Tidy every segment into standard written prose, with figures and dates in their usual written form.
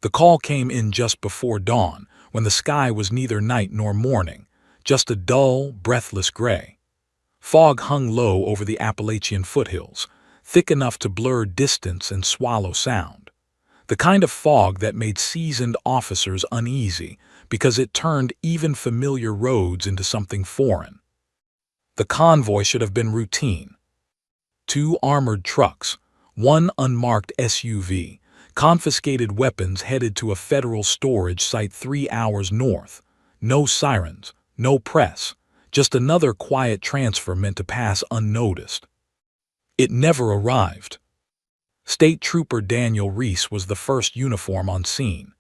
The call came in just before dawn, when the sky was neither night nor morning, just a dull, breathless gray. Fog hung low over the Appalachian foothills, thick enough to blur distance and swallow sound. The kind of fog that made seasoned officers uneasy because it turned even familiar roads into something foreign. The convoy should have been routine. 2 armored trucks, 1 unmarked SUV, confiscated weapons headed to a federal storage site 3 hours north. No sirens, no press, just another quiet transfer meant to pass unnoticed. It never arrived. State Trooper Daniel Reese was the first uniform on scene.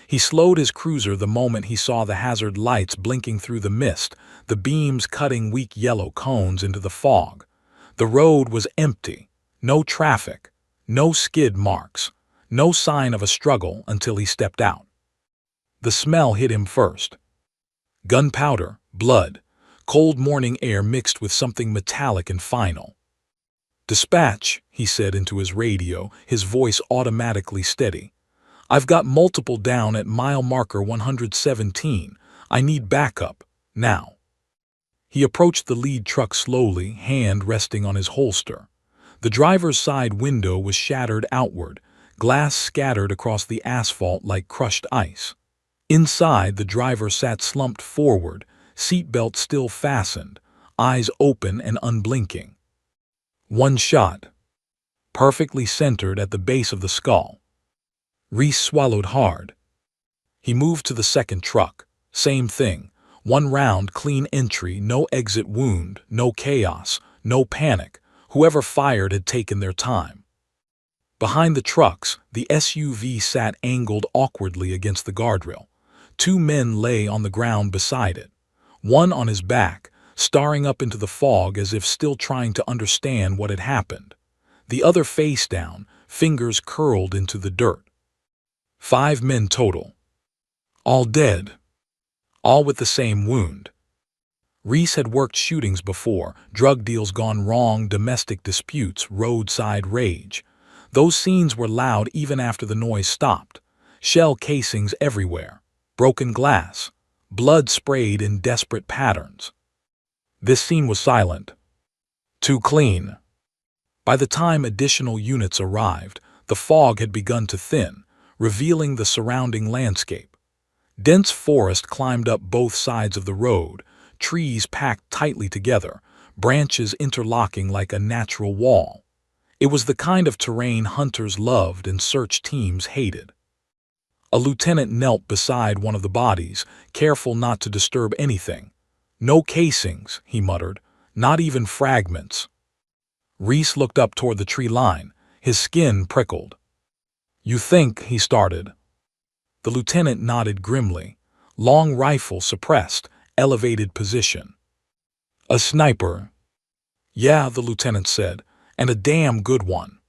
He slowed his cruiser the moment he saw the hazard lights blinking through the mist, the beams cutting weak yellow cones into the fog. The road was empty, no traffic, no skid marks, no sign of a struggle until he stepped out. The smell hit him first. Gunpowder, blood, cold morning air mixed with something metallic and final. "Dispatch," he said into his radio, his voice automatically steady. "I've got multiple down at mile marker 117. I need backup, now." He approached the lead truck slowly, hand resting on his holster. The driver's side window was shattered outward, glass scattered across the asphalt like crushed ice. Inside, the driver sat slumped forward, seatbelt still fastened, eyes open and unblinking. One shot, perfectly centered at the base of the skull. Reese swallowed hard. He moved to the second truck. Same thing. 1 round, clean entry, no exit wound, no chaos, no panic. Whoever fired had taken their time. Behind the trucks, the SUV sat angled awkwardly against the guardrail. 2 men lay on the ground beside it. One on his back, staring up into the fog as if still trying to understand what had happened. The other face down, fingers curled into the dirt. 5 men total. All dead. All with the same wound. Reese had worked shootings before, drug deals gone wrong, domestic disputes, roadside rage. Those scenes were loud even after the noise stopped. Shell casings everywhere. Broken glass. Blood sprayed in desperate patterns. This scene was silent. Too clean. By the time additional units arrived, the fog had begun to thin, revealing the surrounding landscape. Dense forest climbed up both sides of the road, trees packed tightly together, branches interlocking like a natural wall. It was the kind of terrain hunters loved and search teams hated. A lieutenant knelt beside one of the bodies, careful not to disturb anything. "No casings," he muttered, "not even fragments." Reese looked up toward the tree line, his skin prickled. "You think," he started. The lieutenant nodded grimly. Long rifle suppressed, elevated position. "A sniper." "Yeah," the lieutenant said, "and a damn good one."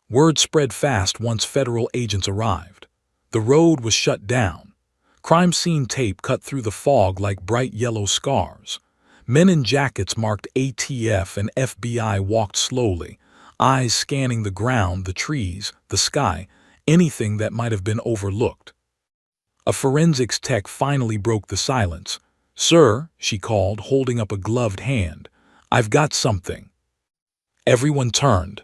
Word spread fast once federal agents arrived. The road was shut down. Crime scene tape cut through the fog like bright yellow scars. Men in jackets marked ATF and FBI walked slowly, eyes scanning the ground, the trees, the sky, anything that might have been overlooked. A forensics tech finally broke the silence. "Sir," she called, holding up a gloved hand, "I've got something." Everyone turned.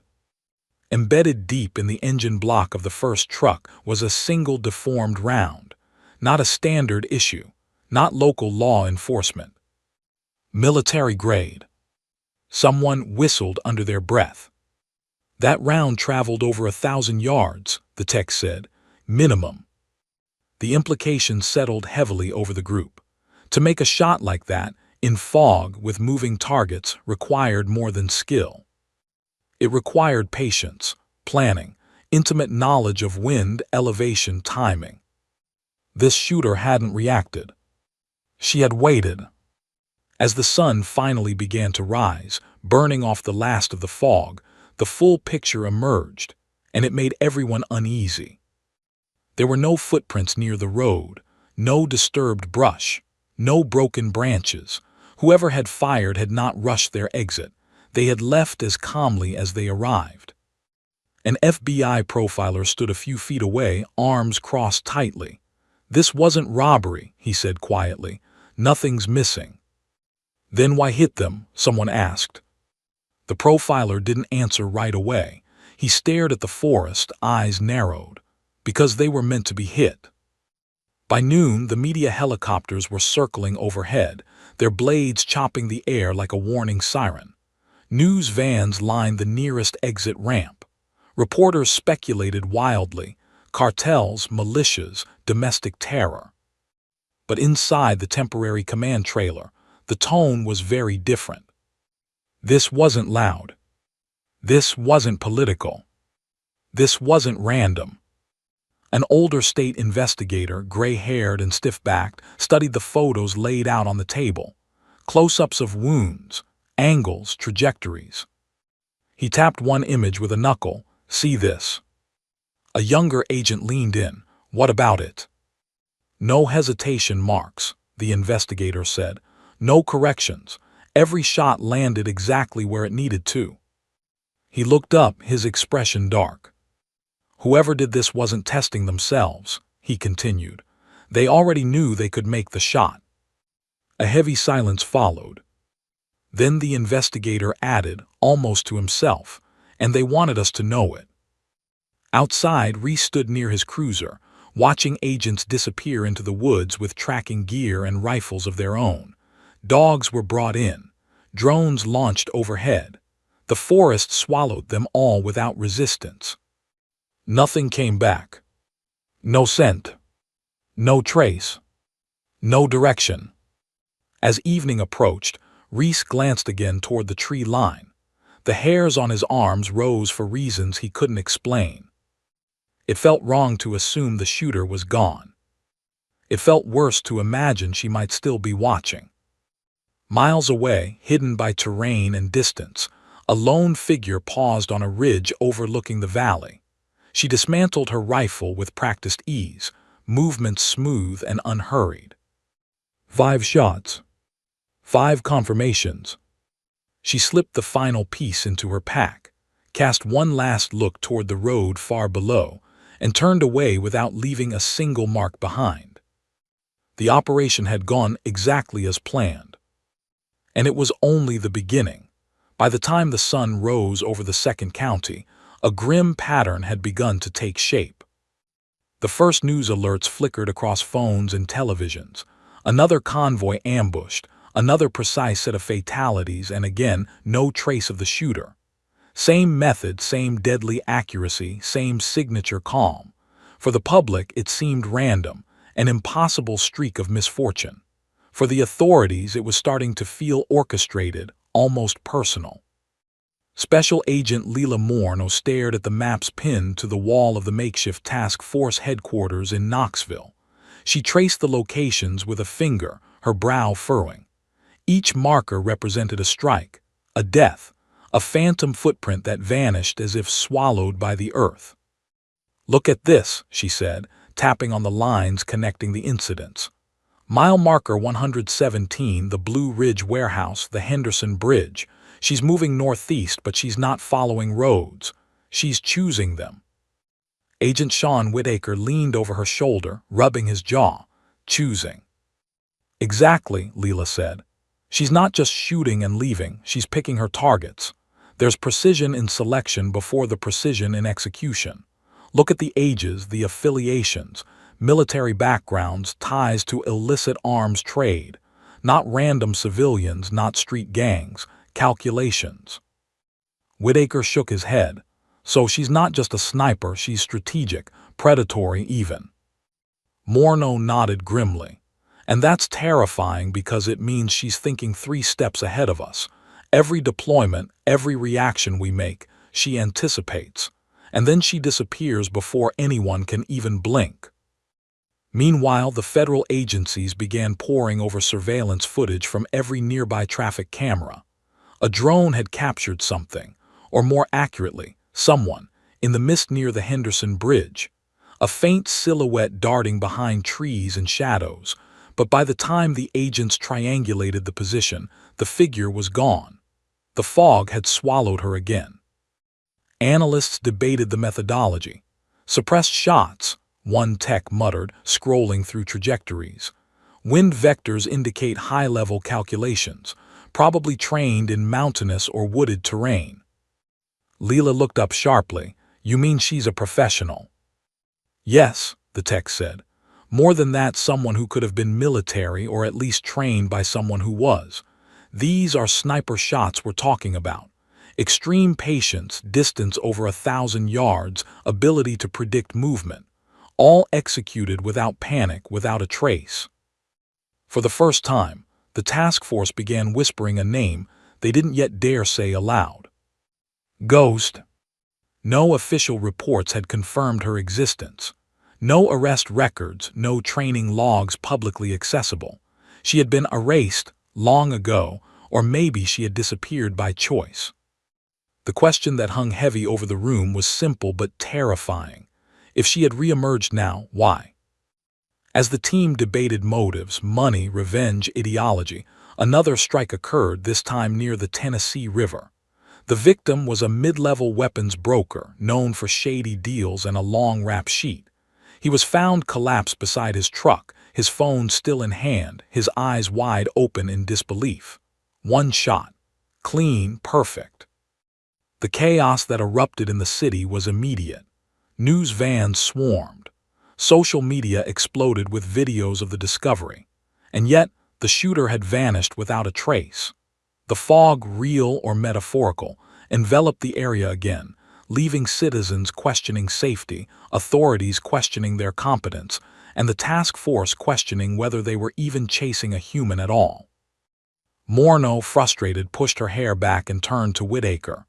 Embedded deep in the engine block of the first truck was a single deformed round. Not a standard issue, not local law enforcement. Military grade. Someone whistled under their breath. "That round traveled over 1,000 yards, the tech said, minimum." The implications settled heavily over the group. To make a shot like that, in fog with moving targets, required more than skill. It required patience, planning, intimate knowledge of wind, elevation, timing. This shooter hadn't reacted. She had waited. As the sun finally began to rise, burning off the last of the fog, the full picture emerged, and it made everyone uneasy. There were no footprints near the road, no disturbed brush, no broken branches. Whoever had fired had not rushed their exit. They had left as calmly as they arrived. An FBI profiler stood a few feet away, arms crossed tightly. "This wasn't robbery," he said quietly. "Nothing's missing." "Then why hit them?" someone asked. The profiler didn't answer right away. He stared at the forest, eyes narrowed. "Because they were meant to be hit." By noon, the media helicopters were circling overhead, their blades chopping the air like a warning siren. News vans lined the nearest exit ramp. Reporters speculated wildly: cartels, militias, domestic terror. But inside the temporary command trailer, the tone was very different. This wasn't loud. This wasn't political. This wasn't random. An older state investigator, gray-haired and stiff-backed, studied the photos laid out on the table. Close-ups of wounds, angles, trajectories. He tapped one image with a knuckle. "See this?" A younger agent leaned in. "What about it?" "No hesitation marks," the investigator said. "No corrections. Every shot landed exactly where it needed to." He looked up, his expression dark. "Whoever did this wasn't testing themselves," he continued. "They already knew they could make the shot." A heavy silence followed. Then the investigator added, almost to himself, "And they wanted us to know it." Outside, Reese stood near his cruiser, watching agents disappear into the woods with tracking gear and rifles of their own. Dogs were brought in. Drones launched overhead. The forest swallowed them all without resistance. Nothing came back. No scent. No trace. No direction. As evening approached, Reese glanced again toward the tree line. The hairs on his arms rose for reasons he couldn't explain. It felt wrong to assume the shooter was gone. It felt worse to imagine she might still be watching. Miles away, hidden by terrain and distance, a lone figure paused on a ridge overlooking the valley. She dismantled her rifle with practiced ease, movements smooth and unhurried. 5 shots. 5 confirmations. She slipped the final piece into her pack, cast one last look toward the road far below, and turned away without leaving a single mark behind. The operation had gone exactly as planned. And it was only the beginning. By the time the sun rose over the second county, a grim pattern had begun to take shape. The first news alerts flickered across phones and televisions. Another convoy ambushed, another precise set of fatalities, and again, no trace of the shooter. Same method, same deadly accuracy, same signature calm. For the public, it seemed random, an impossible streak of misfortune. For the authorities, it was starting to feel orchestrated, almost personal. Special Agent Leela Morno stared at the maps pinned to the wall of the makeshift task force headquarters in Knoxville. She traced the locations with a finger, her brow furrowing. Each marker represented a strike, a death, a phantom footprint that vanished as if swallowed by the earth. "Look at this," she said, tapping on the lines connecting the incidents. "Mile marker 117, the Blue Ridge Warehouse, the Henderson Bridge. She's moving northeast, but she's not following roads. She's choosing them." Agent Sean Whitaker leaned over her shoulder, rubbing his jaw. "Choosing." "Exactly," Leela said. "She's not just shooting and leaving, she's picking her targets. There's precision in selection before the precision in execution. Look at the ages, the affiliations, military backgrounds, ties to illicit arms trade. Not random civilians, not street gangs, calculations." Whitaker shook his head. "So she's not just a sniper, she's strategic, predatory even." Morno nodded grimly. "And that's terrifying because it means she's thinking 3 steps ahead of us. Every deployment, every reaction we make, she anticipates. And then she disappears before anyone can even blink." Meanwhile, the federal agencies began poring over surveillance footage from every nearby traffic camera. A drone had captured something, or more accurately, someone, in the mist near the Henderson Bridge. A faint silhouette darting behind trees and shadows, but by the time the agents triangulated the position, the figure was gone. The fog had swallowed her again. Analysts debated the methodology. Suppressed shots, one tech muttered, scrolling through trajectories. Wind vectors indicate high-level calculations, probably trained in mountainous or wooded terrain. Leela looked up sharply. You mean she's a professional? Yes, the tech said. More than that, someone who could have been military or at least trained by someone who was. These are sniper shots we're talking about. Extreme patience, distance over 1,000 yards, ability to predict movement. All executed without panic, without a trace. For the first time, the task force began whispering a name they didn't yet dare say aloud. Ghost. No official reports had confirmed her existence. No arrest records, no training logs publicly accessible. She had been erased long ago, or maybe she had disappeared by choice. The question that hung heavy over the room was simple but terrifying. If she had re-emerged now, why? As the team debated motives, money, revenge, ideology, another strike occurred, this time near the Tennessee River. The victim was a mid-level weapons broker, known for shady deals and a long rap sheet. He was found collapsed beside his truck, his phone still in hand, his eyes wide open in disbelief. One shot. Clean, perfect. The chaos that erupted in the city was immediate. News vans swarmed. Social media exploded with videos of the discovery. And yet, the shooter had vanished without a trace. The fog, real or metaphorical, enveloped the area again, leaving citizens questioning safety, authorities questioning their competence, and the task force questioning whether they were even chasing a human at all. Morneau, frustrated, pushed her hair back and turned to Whitaker.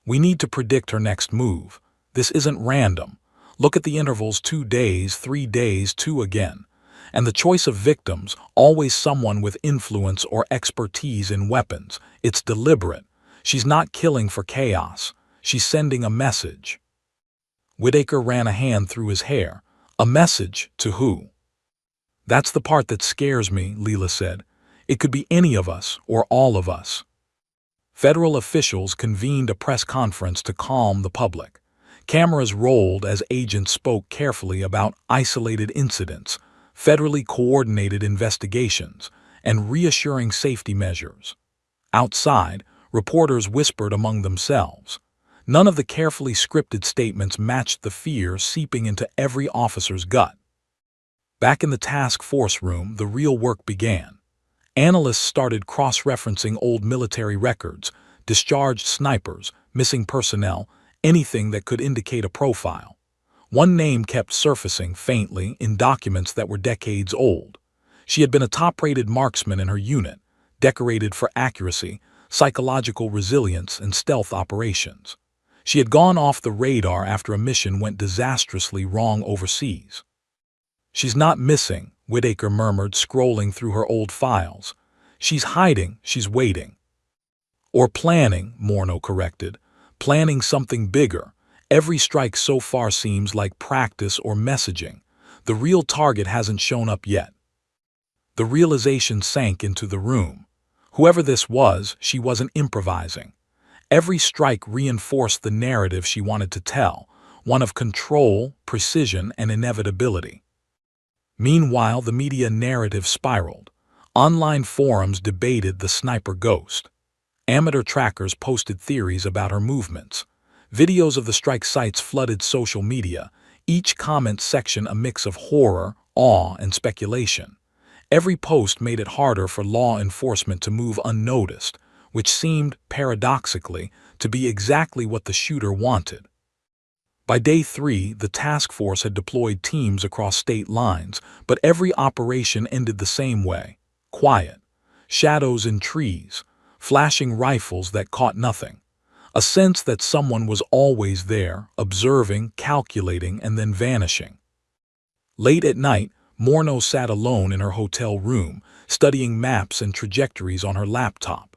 We need to predict her next move. This isn't random. Look at the intervals: 2 days, 3 days, 2 again. And the choice of victims, always someone with influence or expertise in weapons. It's deliberate. She's not killing for chaos. She's sending a message. Whitaker ran a hand through his hair. A message to who? That's the part that scares me, Leela said. It could be any of us or all of us. Federal officials convened a press conference to calm the public. Cameras rolled as agents spoke carefully about isolated incidents, federally coordinated investigations, and reassuring safety measures. Outside, reporters whispered among themselves. None of the carefully scripted statements matched the fear seeping into every officer's gut. Back in the task force room, the real work began. Analysts started cross-referencing old military records, discharged snipers, missing personnel, anything that could indicate a profile. One name kept surfacing faintly in documents that were decades old. She had been a top-rated marksman in her unit, decorated for accuracy, psychological resilience, and stealth operations. She had gone off the radar after a mission went disastrously wrong overseas. She's not missing, Whitaker murmured, scrolling through her old files. She's hiding, she's waiting. Or planning, Morneau corrected. Planning something bigger. Every strike so far seems like practice or messaging. The real target hasn't shown up yet. The realization sank into the room. Whoever this was, she wasn't improvising. Every strike reinforced the narrative she wanted to tell, one of control, precision, and inevitability. Meanwhile, the media narrative spiraled. Online forums debated the sniper ghost. Amateur trackers posted theories about her movements. Videos of the strike sites flooded social media, each comment section a mix of horror, awe, and speculation. Every post made it harder for law enforcement to move unnoticed, which seemed, paradoxically, to be exactly what the shooter wanted. By day 3, the task force had deployed teams across state lines, but every operation ended the same way: quiet. Shadows in trees, flashing rifles that caught nothing. A sense that someone was always there, observing, calculating, and then vanishing. Late at night, Morneau sat alone in her hotel room, studying maps and trajectories on her laptop.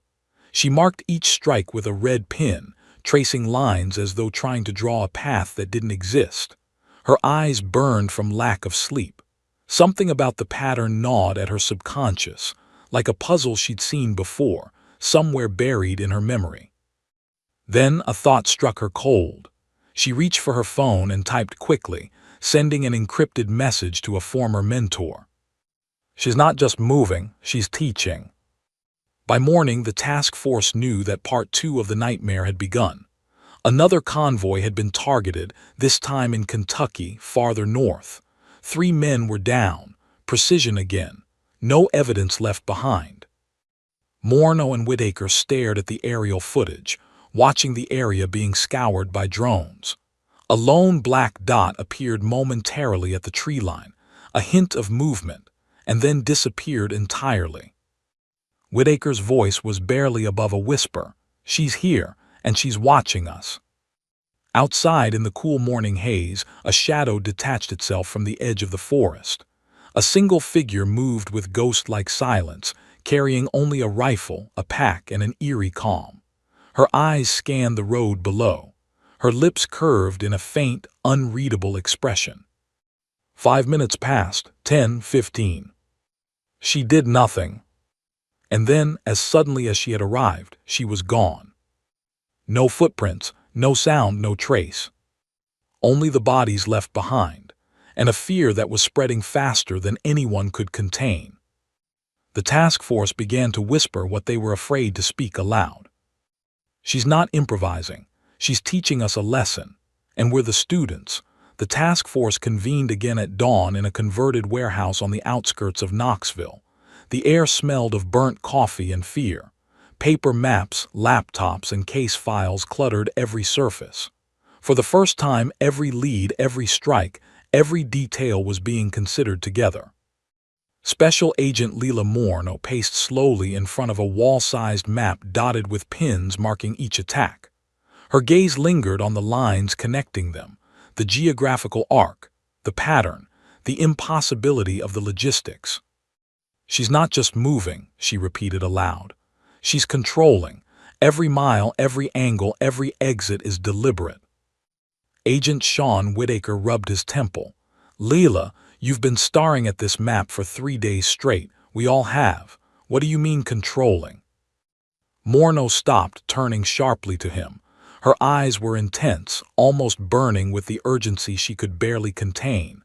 She marked each strike with a red pin, tracing lines as though trying to draw a path that didn't exist. Her eyes burned from lack of sleep. Something about the pattern gnawed at her subconscious, like a puzzle she'd seen before, somewhere buried in her memory. Then a thought struck her cold. She reached for her phone and typed quickly, sending an encrypted message to a former mentor. She's not just moving, she's teaching. By morning, the task force knew that part 2 of the nightmare had begun. Another convoy had been targeted, this time in Kentucky, farther north. 3 men were down, precision again, no evidence left behind. Morneau and Whitaker stared at the aerial footage, watching the area being scoured by drones. A lone black dot appeared momentarily at the tree line, a hint of movement, and then disappeared entirely. Whitaker's voice was barely above a whisper. "She's here, and she's watching us." Outside in the cool morning haze, a shadow detached itself from the edge of the forest. A single figure moved with ghost-like silence, carrying only a rifle, a pack, and an eerie calm. Her eyes scanned the road below. Her lips curved in a faint, unreadable expression. 5 minutes passed, 10, 15. She did nothing. And then, as suddenly as she had arrived, she was gone. No footprints, no sound, no trace. Only the bodies left behind, and a fear that was spreading faster than anyone could contain. The task force began to whisper what they were afraid to speak aloud. "She's not improvising. She's teaching us a lesson. And we're the students." The task force convened again at dawn in a converted warehouse on the outskirts of Knoxville. The air smelled of burnt coffee and fear. Paper maps, laptops, and case files cluttered every surface. For the first time, every lead, every strike, every detail was being considered together. Special Agent Leila Morneau paced slowly in front of a wall-sized map dotted with pins marking each attack. Her gaze lingered on the lines connecting them, the geographical arc, the pattern, the impossibility of the logistics. "She's not just moving," she repeated aloud. "She's controlling. Every mile, every angle, every exit is deliberate." Agent Sean Whitaker rubbed his temple. "Leila, you've been staring at this map for 3 days straight. We all have. What do you mean controlling?" Morneau stopped, turning sharply to him. Her eyes were intense, almost burning with the urgency she could barely contain.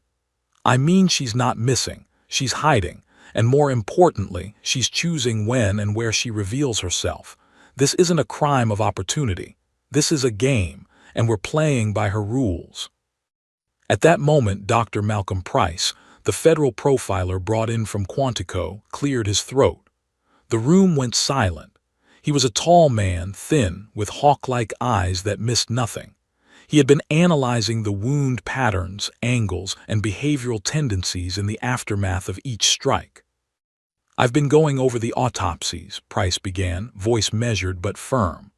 "I mean she's not missing. She's hiding. And more importantly, she's choosing when and where she reveals herself. This isn't a crime of opportunity. This is a game, and we're playing by her rules." At that moment, Dr. Malcolm Price, the federal profiler brought in from Quantico, cleared his throat. The room went silent. He was a tall man, thin, with hawk-like eyes that missed nothing. He had been analyzing the wound patterns, angles, and behavioral tendencies in the aftermath of each strike. "I've been going over the autopsies," Price began, voice measured but firm.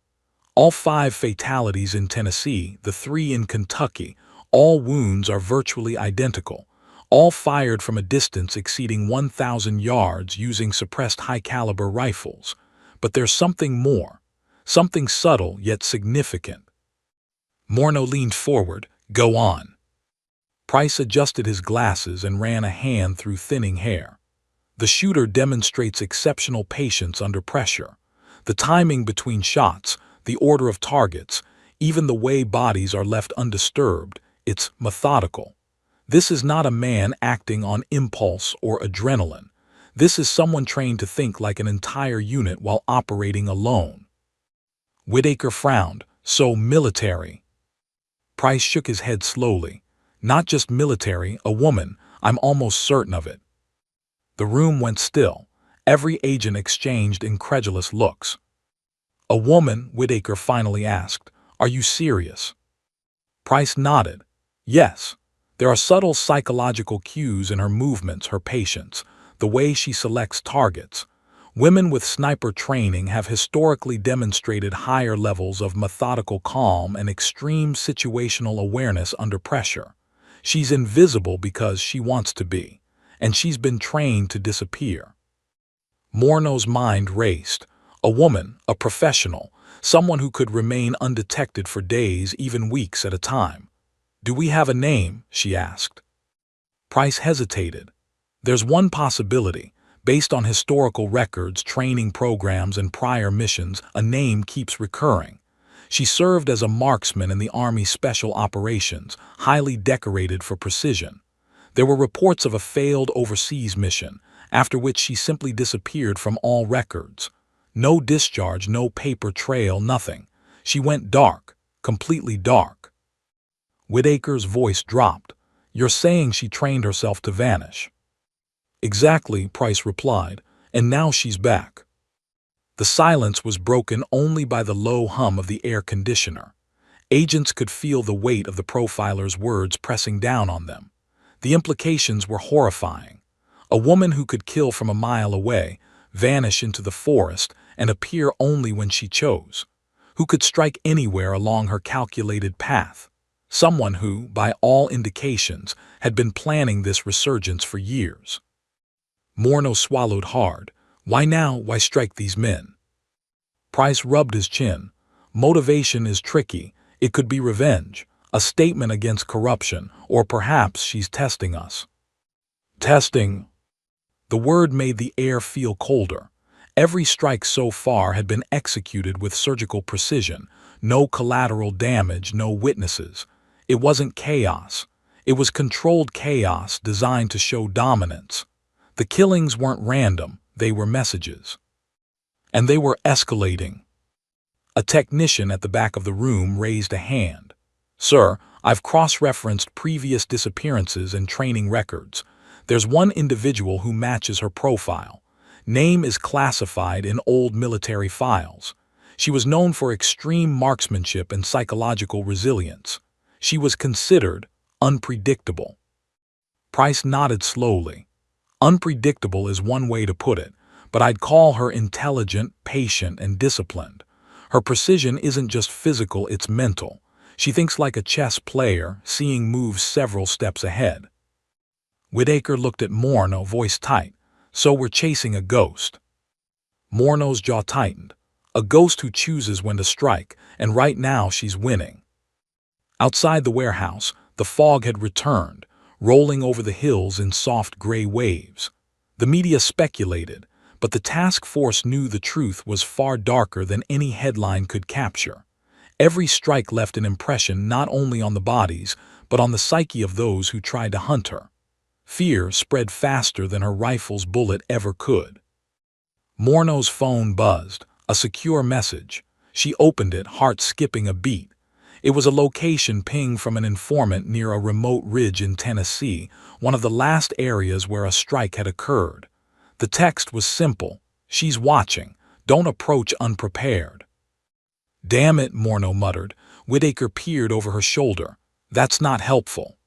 "All 5 fatalities in Tennessee, the 3 in Kentucky, all wounds are virtually identical, all fired from a distance exceeding 1,000 yards using suppressed high-caliber rifles. But there's something more, something subtle yet significant." Morneau leaned forward. "Go on." Price adjusted his glasses and ran a hand through thinning hair. "The shooter demonstrates exceptional patience under pressure. The timing between shots, the order of targets, even the way bodies are left undisturbed, it's methodical. This is not a man acting on impulse or adrenaline. This is someone trained to think like an entire unit while operating alone." Whitaker frowned. "So military." Price shook his head slowly. "Not just military, a woman. I'm almost certain of it." The room went still. Every agent exchanged incredulous looks. "A woman?" Whitaker finally asked. "Are you serious?" Price nodded. "Yes. There are subtle psychological cues in her movements, her patience, the way she selects targets. Women with sniper training have historically demonstrated higher levels of methodical calm and extreme situational awareness under pressure. She's invisible because she wants to be, and she's been trained to disappear." Morneau's mind raced. A woman, a professional, someone who could remain undetected for days, even weeks at a time. "Do we have a name?" she asked. Price hesitated. "There's one possibility. Based on historical records, training programs, and prior missions, a name keeps recurring. She served as a marksman in the Army Special Operations, highly decorated for precision. There were reports of a failed overseas mission, after which she simply disappeared from all records. No discharge, no paper trail, nothing. She went dark, completely dark. Whitaker's voice dropped. "You're saying she trained herself to vanish?" "Exactly," Price replied, "and now she's back." The silence was broken only by the low hum of the air conditioner. Agents could feel the weight of the profiler's words pressing down on them. The implications were horrifying. A woman who could kill from a mile away, vanish into the forest, and appear only when she chose. Who could strike anywhere along her calculated path. Someone who, by all indications, had been planning this resurgence for years. Morneau swallowed hard. Why now? Why strike these men? Price rubbed his chin. Motivation is tricky. It could be revenge, a statement against corruption, or perhaps she's testing us. Testing? The word made the air feel colder. Every strike so far had been executed with surgical precision. No collateral damage, no witnesses. It wasn't chaos. It was controlled chaos designed to show dominance. The killings weren't random, they were messages. And they were escalating. A technician at the back of the room raised a hand. "Sir, I've cross-referenced previous disappearances and training records. There's one individual who matches her profile. Name is classified in old military files. She was known for extreme marksmanship and psychological resilience. She was considered unpredictable." Price nodded slowly. "Unpredictable is one way to put it, but I'd call her intelligent, patient, and disciplined. Her precision isn't just physical, it's mental. She thinks like a chess player, seeing moves several steps ahead." Whitaker looked at Morneau, voice tight. "So we're chasing a ghost." Morneau's jaw tightened. "A ghost who chooses when to strike, and right now she's winning." Outside the warehouse, the fog had returned, rolling over the hills in soft gray waves. The media speculated, but the task force knew the truth was far darker than any headline could capture. Every strike left an impression not only on the bodies, but on the psyche of those who tried to hunt her. Fear spread faster than her rifle's bullet ever could. Morneau's phone buzzed, a secure message. She opened it, heart skipping a beat. It was a location ping from an informant near a remote ridge in Tennessee, one of the last areas where a strike had occurred. The text was simple. "She's watching. Don't approach unprepared." "Damn it," Morneau muttered. Whitaker peered over her shoulder. "That's not helpful."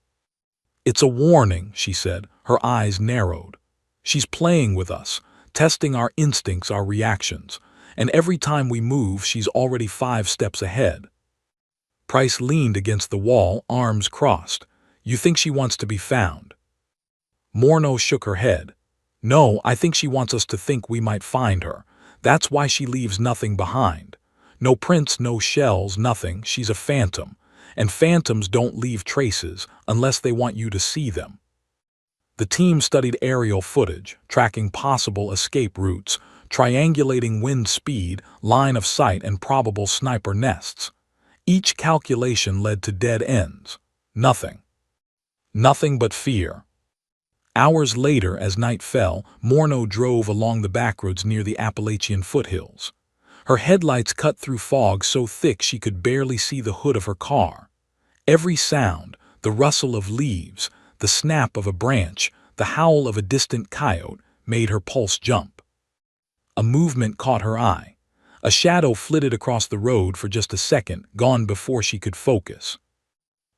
"It's a warning," she said, her eyes narrowed. "She's playing with us, testing our instincts, our reactions, and every time we move, she's already 5 steps ahead." Price leaned against the wall, arms crossed. "You think she wants to be found?" Morneau shook her head. "No, I think she wants us to think we might find her. That's why she leaves nothing behind. No prints, no shells, nothing. She's a phantom. And phantoms don't leave traces unless they want you to see them." The team studied aerial footage, tracking possible escape routes, triangulating wind speed, line of sight, and probable sniper nests. Each calculation led to dead ends. Nothing. Nothing but fear. Hours later, as night fell, Morneau drove along the backroads near the Appalachian foothills. Her headlights cut through fog so thick she could barely see the hood of her car. Every sound, the rustle of leaves, the snap of a branch, the howl of a distant coyote, made her pulse jump. A movement caught her eye. A shadow flitted across the road for just a second, gone before she could focus.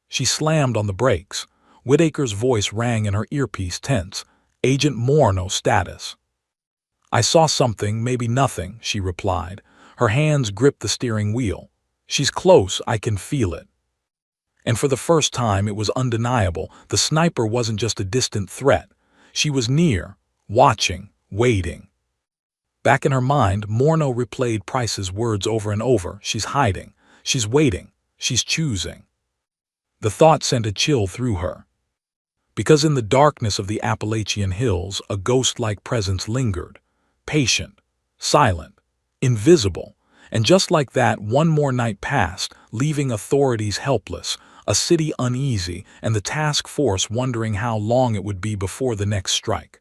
She slammed on the brakes. Whitaker's voice rang in her earpiece, tense. "Agent Morneau, status." "I saw something, maybe nothing," she replied. Her hands gripped the steering wheel. "She's close, I can feel it." And for the first time it was undeniable. The sniper wasn't just a distant threat. She was near, watching, waiting. Back in her mind, Morneau replayed Price's words over and over. She's hiding. She's waiting. She's choosing. The thought sent a chill through her. Because in the darkness of the Appalachian hills, a ghost-like presence lingered. Patient, silent, invisible, And just like that, one more night passed, leaving authorities helpless, a city uneasy, and the task force wondering how long it would be before the next strike.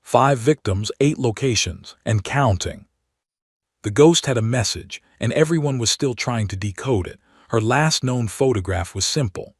5 victims, 8 locations, and counting. The ghost had a message, and everyone was still trying to decode it. Her last known photograph was simple.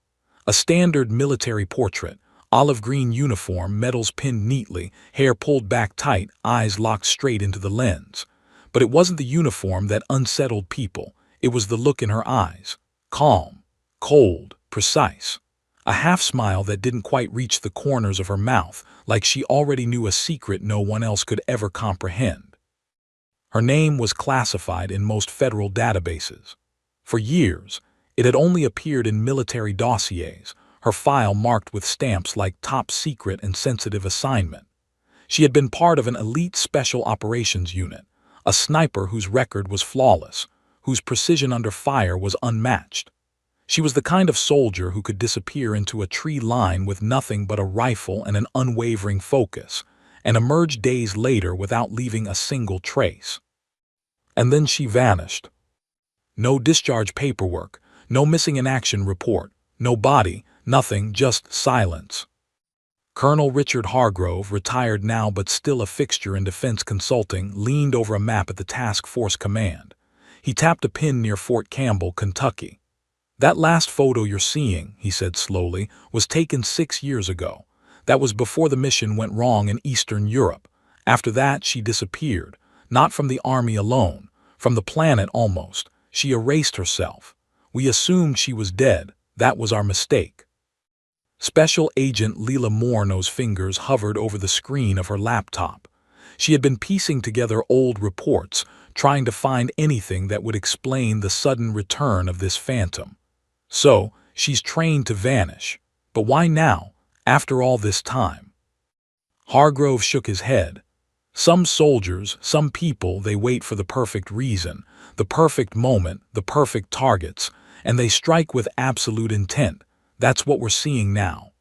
A standard military portrait, olive green uniform, medals pinned neatly, hair pulled back tight, eyes locked straight into the lens. But it wasn't the uniform that unsettled people, it was the look in her eyes. Calm, cold, precise. A half-smile that didn't quite reach the corners of her mouth, like she already knew a secret no one else could ever comprehend. Her name was classified in most federal databases. For years, it had only appeared in military dossiers, her file marked with stamps like top secret and sensitive assignment. She had been part of an elite special operations unit, a sniper whose record was flawless, whose precision under fire was unmatched. She was the kind of soldier who could disappear into a tree line with nothing but a rifle and an unwavering focus, and emerge days later without leaving a single trace. And then she vanished. No discharge paperwork, no missing in action report, no body, nothing, just silence. Colonel Richard Hargrove, retired now but still a fixture in defense consulting, leaned over a map at the task force command. He tapped a pin near Fort Campbell, Kentucky. "That last photo you're seeing," he said slowly, "was taken 6 years ago. That was before the mission went wrong in Eastern Europe. After that, she disappeared. Not from the army alone, from the planet almost. She erased herself. We assumed she was dead. That was our mistake." Special Agent Leila Morneau's fingers hovered over the screen of her laptop. She had been piecing together old reports, trying to find anything that would explain the sudden return of this phantom. So, she's trained to vanish. But why now, after all this time? Hargrove shook his head. Some soldiers, some people, they wait for the perfect reason, the perfect moment, the perfect targets, and they strike with absolute intent. That's what we're seeing now.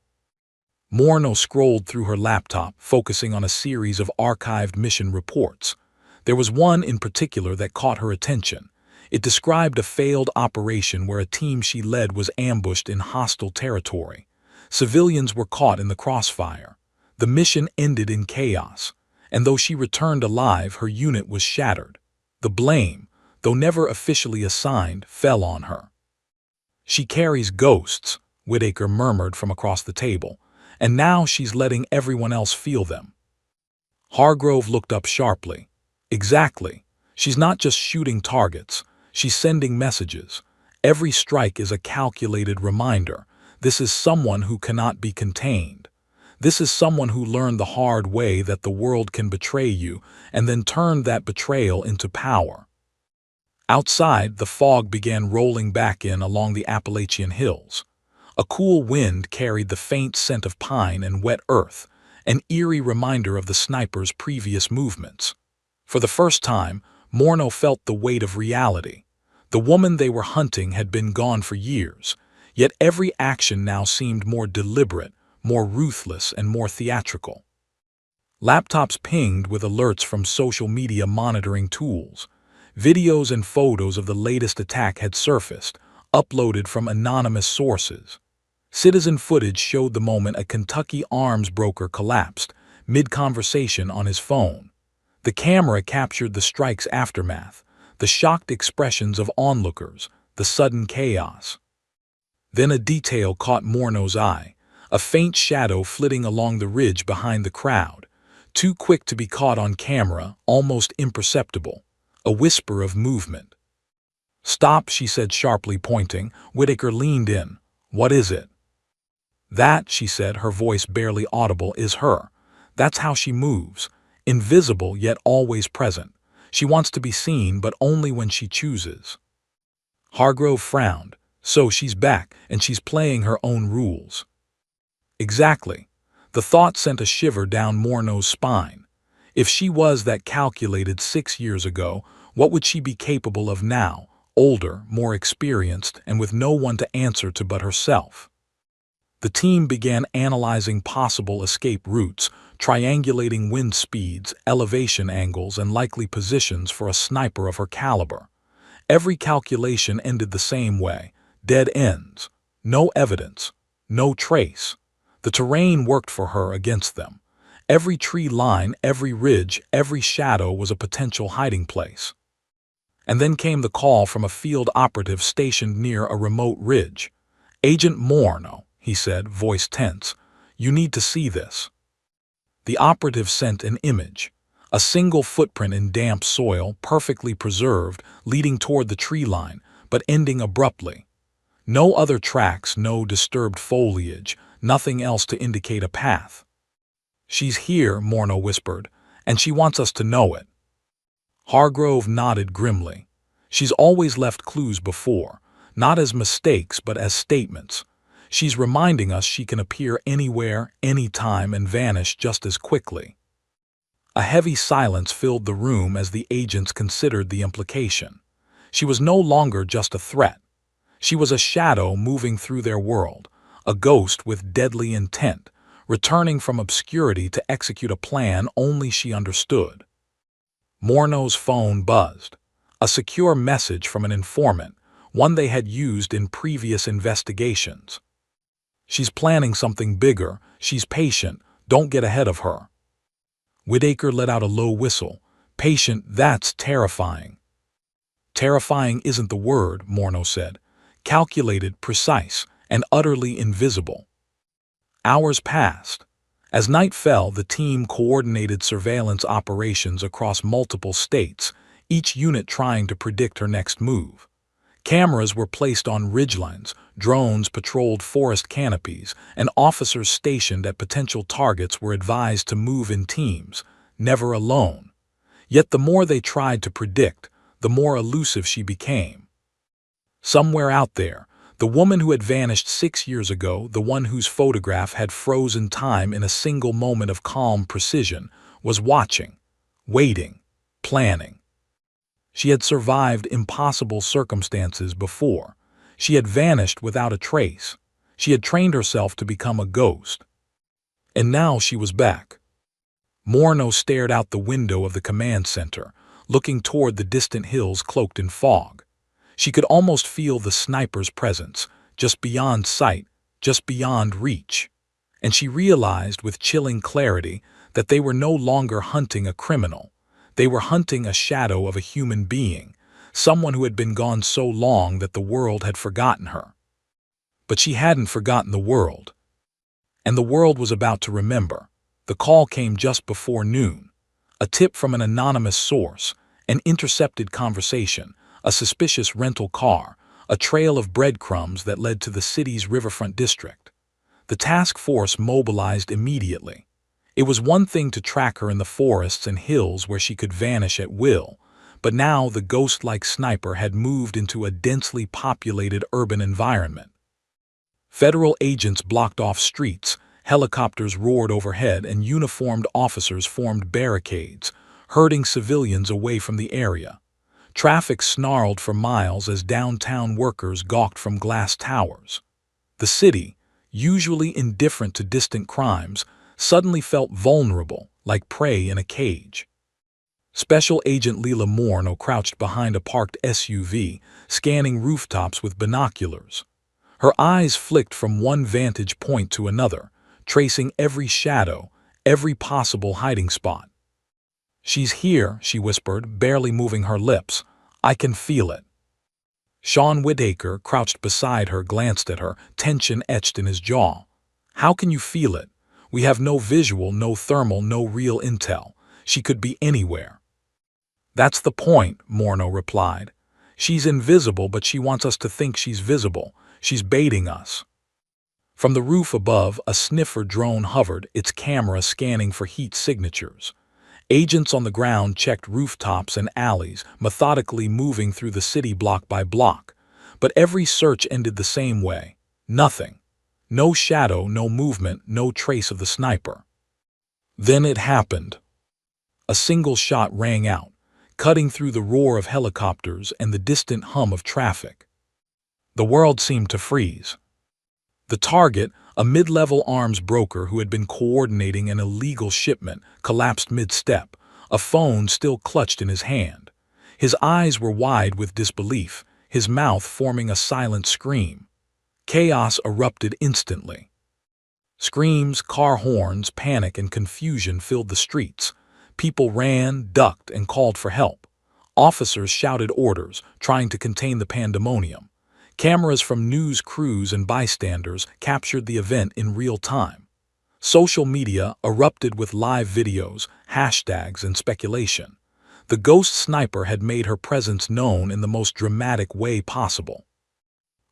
Morneau scrolled through her laptop, focusing on a series of archived mission reports. There was one in particular that caught her attention. It described a failed operation where a team she led was ambushed in hostile territory. Civilians were caught in the crossfire. The mission ended in chaos, and though she returned alive, her unit was shattered. The blame, though never officially assigned, fell on her. "She carries ghosts," Whitaker murmured from across the table, "and now she's letting everyone else feel them." Hargrove looked up sharply. "Exactly. She's not just shooting targets. She's sending messages. Every strike is a calculated reminder. This is someone who cannot be contained. This is someone who learned the hard way that the world can betray you and then turned that betrayal into power." Outside, the fog began rolling back in along the Appalachian hills. A cool wind carried the faint scent of pine and wet earth, an eerie reminder of the sniper's previous movements. For the first time, Morneau felt the weight of reality. The woman they were hunting had been gone for years, yet every action now seemed more deliberate, more ruthless, and more theatrical. Laptops pinged with alerts from social media monitoring tools. Videos and photos of the latest attack had surfaced, uploaded from anonymous sources. Citizen footage showed the moment a Kentucky arms broker collapsed, mid-conversation on his phone. The camera captured the strike's aftermath, the shocked expressions of onlookers, the sudden chaos. Then a detail caught Morneau's eye, a faint shadow flitting along the ridge behind the crowd, too quick to be caught on camera, almost imperceptible, a whisper of movement. "Stop," she said sharply, pointing. Whitaker leaned in. "What is it?" "That," she said, her voice barely audible, "is her. That's how she moves. Invisible yet always present. She wants to be seen, but only when she chooses." Hargrove frowned. "So she's back, and she's playing her own rules." Exactly. The thought sent a shiver down Morneau's spine. If she was that calculated 6 years ago, what would she be capable of now, older, more experienced, and with no one to answer to but herself? The team began analyzing possible escape routes, triangulating wind speeds, elevation angles, and likely positions for a sniper of her caliber. Every calculation ended the same way. Dead ends. No evidence. No trace. The terrain worked for her against them. Every tree line, every ridge, every shadow was a potential hiding place. And then came the call from a field operative stationed near a remote ridge. "Agent Morno," he said, voice tense. "You need to see this." The operative sent an image. A single footprint in damp soil, perfectly preserved, leading toward the tree line, but ending abruptly. No other tracks, no disturbed foliage, nothing else to indicate a path. "She's here," Morno whispered, "and she wants us to know it." Hargrove nodded grimly. "She's always left clues before, not as mistakes but as statements. She's reminding us she can appear anywhere, anytime, and vanish just as quickly." A heavy silence filled the room as the agents considered the implication. She was no longer just a threat. She was a shadow moving through their world, a ghost with deadly intent, returning from obscurity to execute a plan only she understood. Morno's phone buzzed. A secure message from an informant, one they had used in previous investigations. "She's planning something bigger. She's patient. Don't get ahead of her." Whitaker let out a low whistle. "Patient, that's terrifying." "Terrifying isn't the word," Morno said. "Calculated, precise, and utterly invisible." Hours passed. As night fell, the team coordinated surveillance operations across multiple states, each unit trying to predict her next move. Cameras were placed on ridgelines, drones patrolled forest canopies, and officers stationed at potential targets were advised to move in teams, never alone. Yet the more they tried to predict, the more elusive she became. Somewhere out there, the woman who had vanished 6 years ago, the one whose photograph had frozen time in a single moment of calm precision, was watching, waiting, planning. She had survived impossible circumstances before. She had vanished without a trace. She had trained herself to become a ghost. And now she was back. Morno stared out the window of the command center, looking toward the distant hills cloaked in fog. She could almost feel the sniper's presence, just beyond sight, just beyond reach. And she realized with chilling clarity that they were no longer hunting a criminal. They were hunting a shadow of a human being, someone who had been gone so long that the world had forgotten her. But she hadn't forgotten the world. And the world was about to remember. The call came just before noon. A tip from an anonymous source, an intercepted conversation, a suspicious rental car, a trail of breadcrumbs that led to the city's riverfront district. The task force mobilized immediately. It was one thing to track her in the forests and hills where she could vanish at will, but now the ghost-like sniper had moved into a densely populated urban environment. Federal agents blocked off streets, helicopters roared overhead, and uniformed officers formed barricades, herding civilians away from the area. Traffic snarled for miles as downtown workers gawked from glass towers. The city, usually indifferent to distant crimes, suddenly felt vulnerable, like prey in a cage. Special Agent Leela Morno crouched behind a parked SUV, scanning rooftops with binoculars. Her eyes flicked from one vantage point to another, tracing every shadow, every possible hiding spot. "She's here," she whispered, barely moving her lips. "I can feel it." Sean Whitaker, crouched beside her, glanced at her, tension etched in his jaw. "How can you feel it? We have no visual, no thermal, no real intel. She could be anywhere." "That's the point," Morno replied. "She's invisible, but she wants us to think she's visible. She's baiting us." From the roof above, a sniffer drone hovered, its camera scanning for heat signatures. Agents on the ground checked rooftops and alleys, methodically moving through the city block by block. But every search ended the same way. Nothing. No shadow, no movement, no trace of the sniper. Then it happened. A single shot rang out, cutting through the roar of helicopters and the distant hum of traffic. The world seemed to freeze. The target, a mid-level arms broker who had been coordinating an illegal shipment, collapsed mid-step, a phone still clutched in his hand. His eyes were wide with disbelief, his mouth forming a silent scream. Chaos erupted instantly. Screams, car horns, panic, and confusion filled the streets. People ran, ducked, and called for help. Officers shouted orders, trying to contain the pandemonium. Cameras from news crews and bystanders captured the event in real time. Social media erupted with live videos, hashtags, and speculation. The ghost sniper had made her presence known in the most dramatic way possible.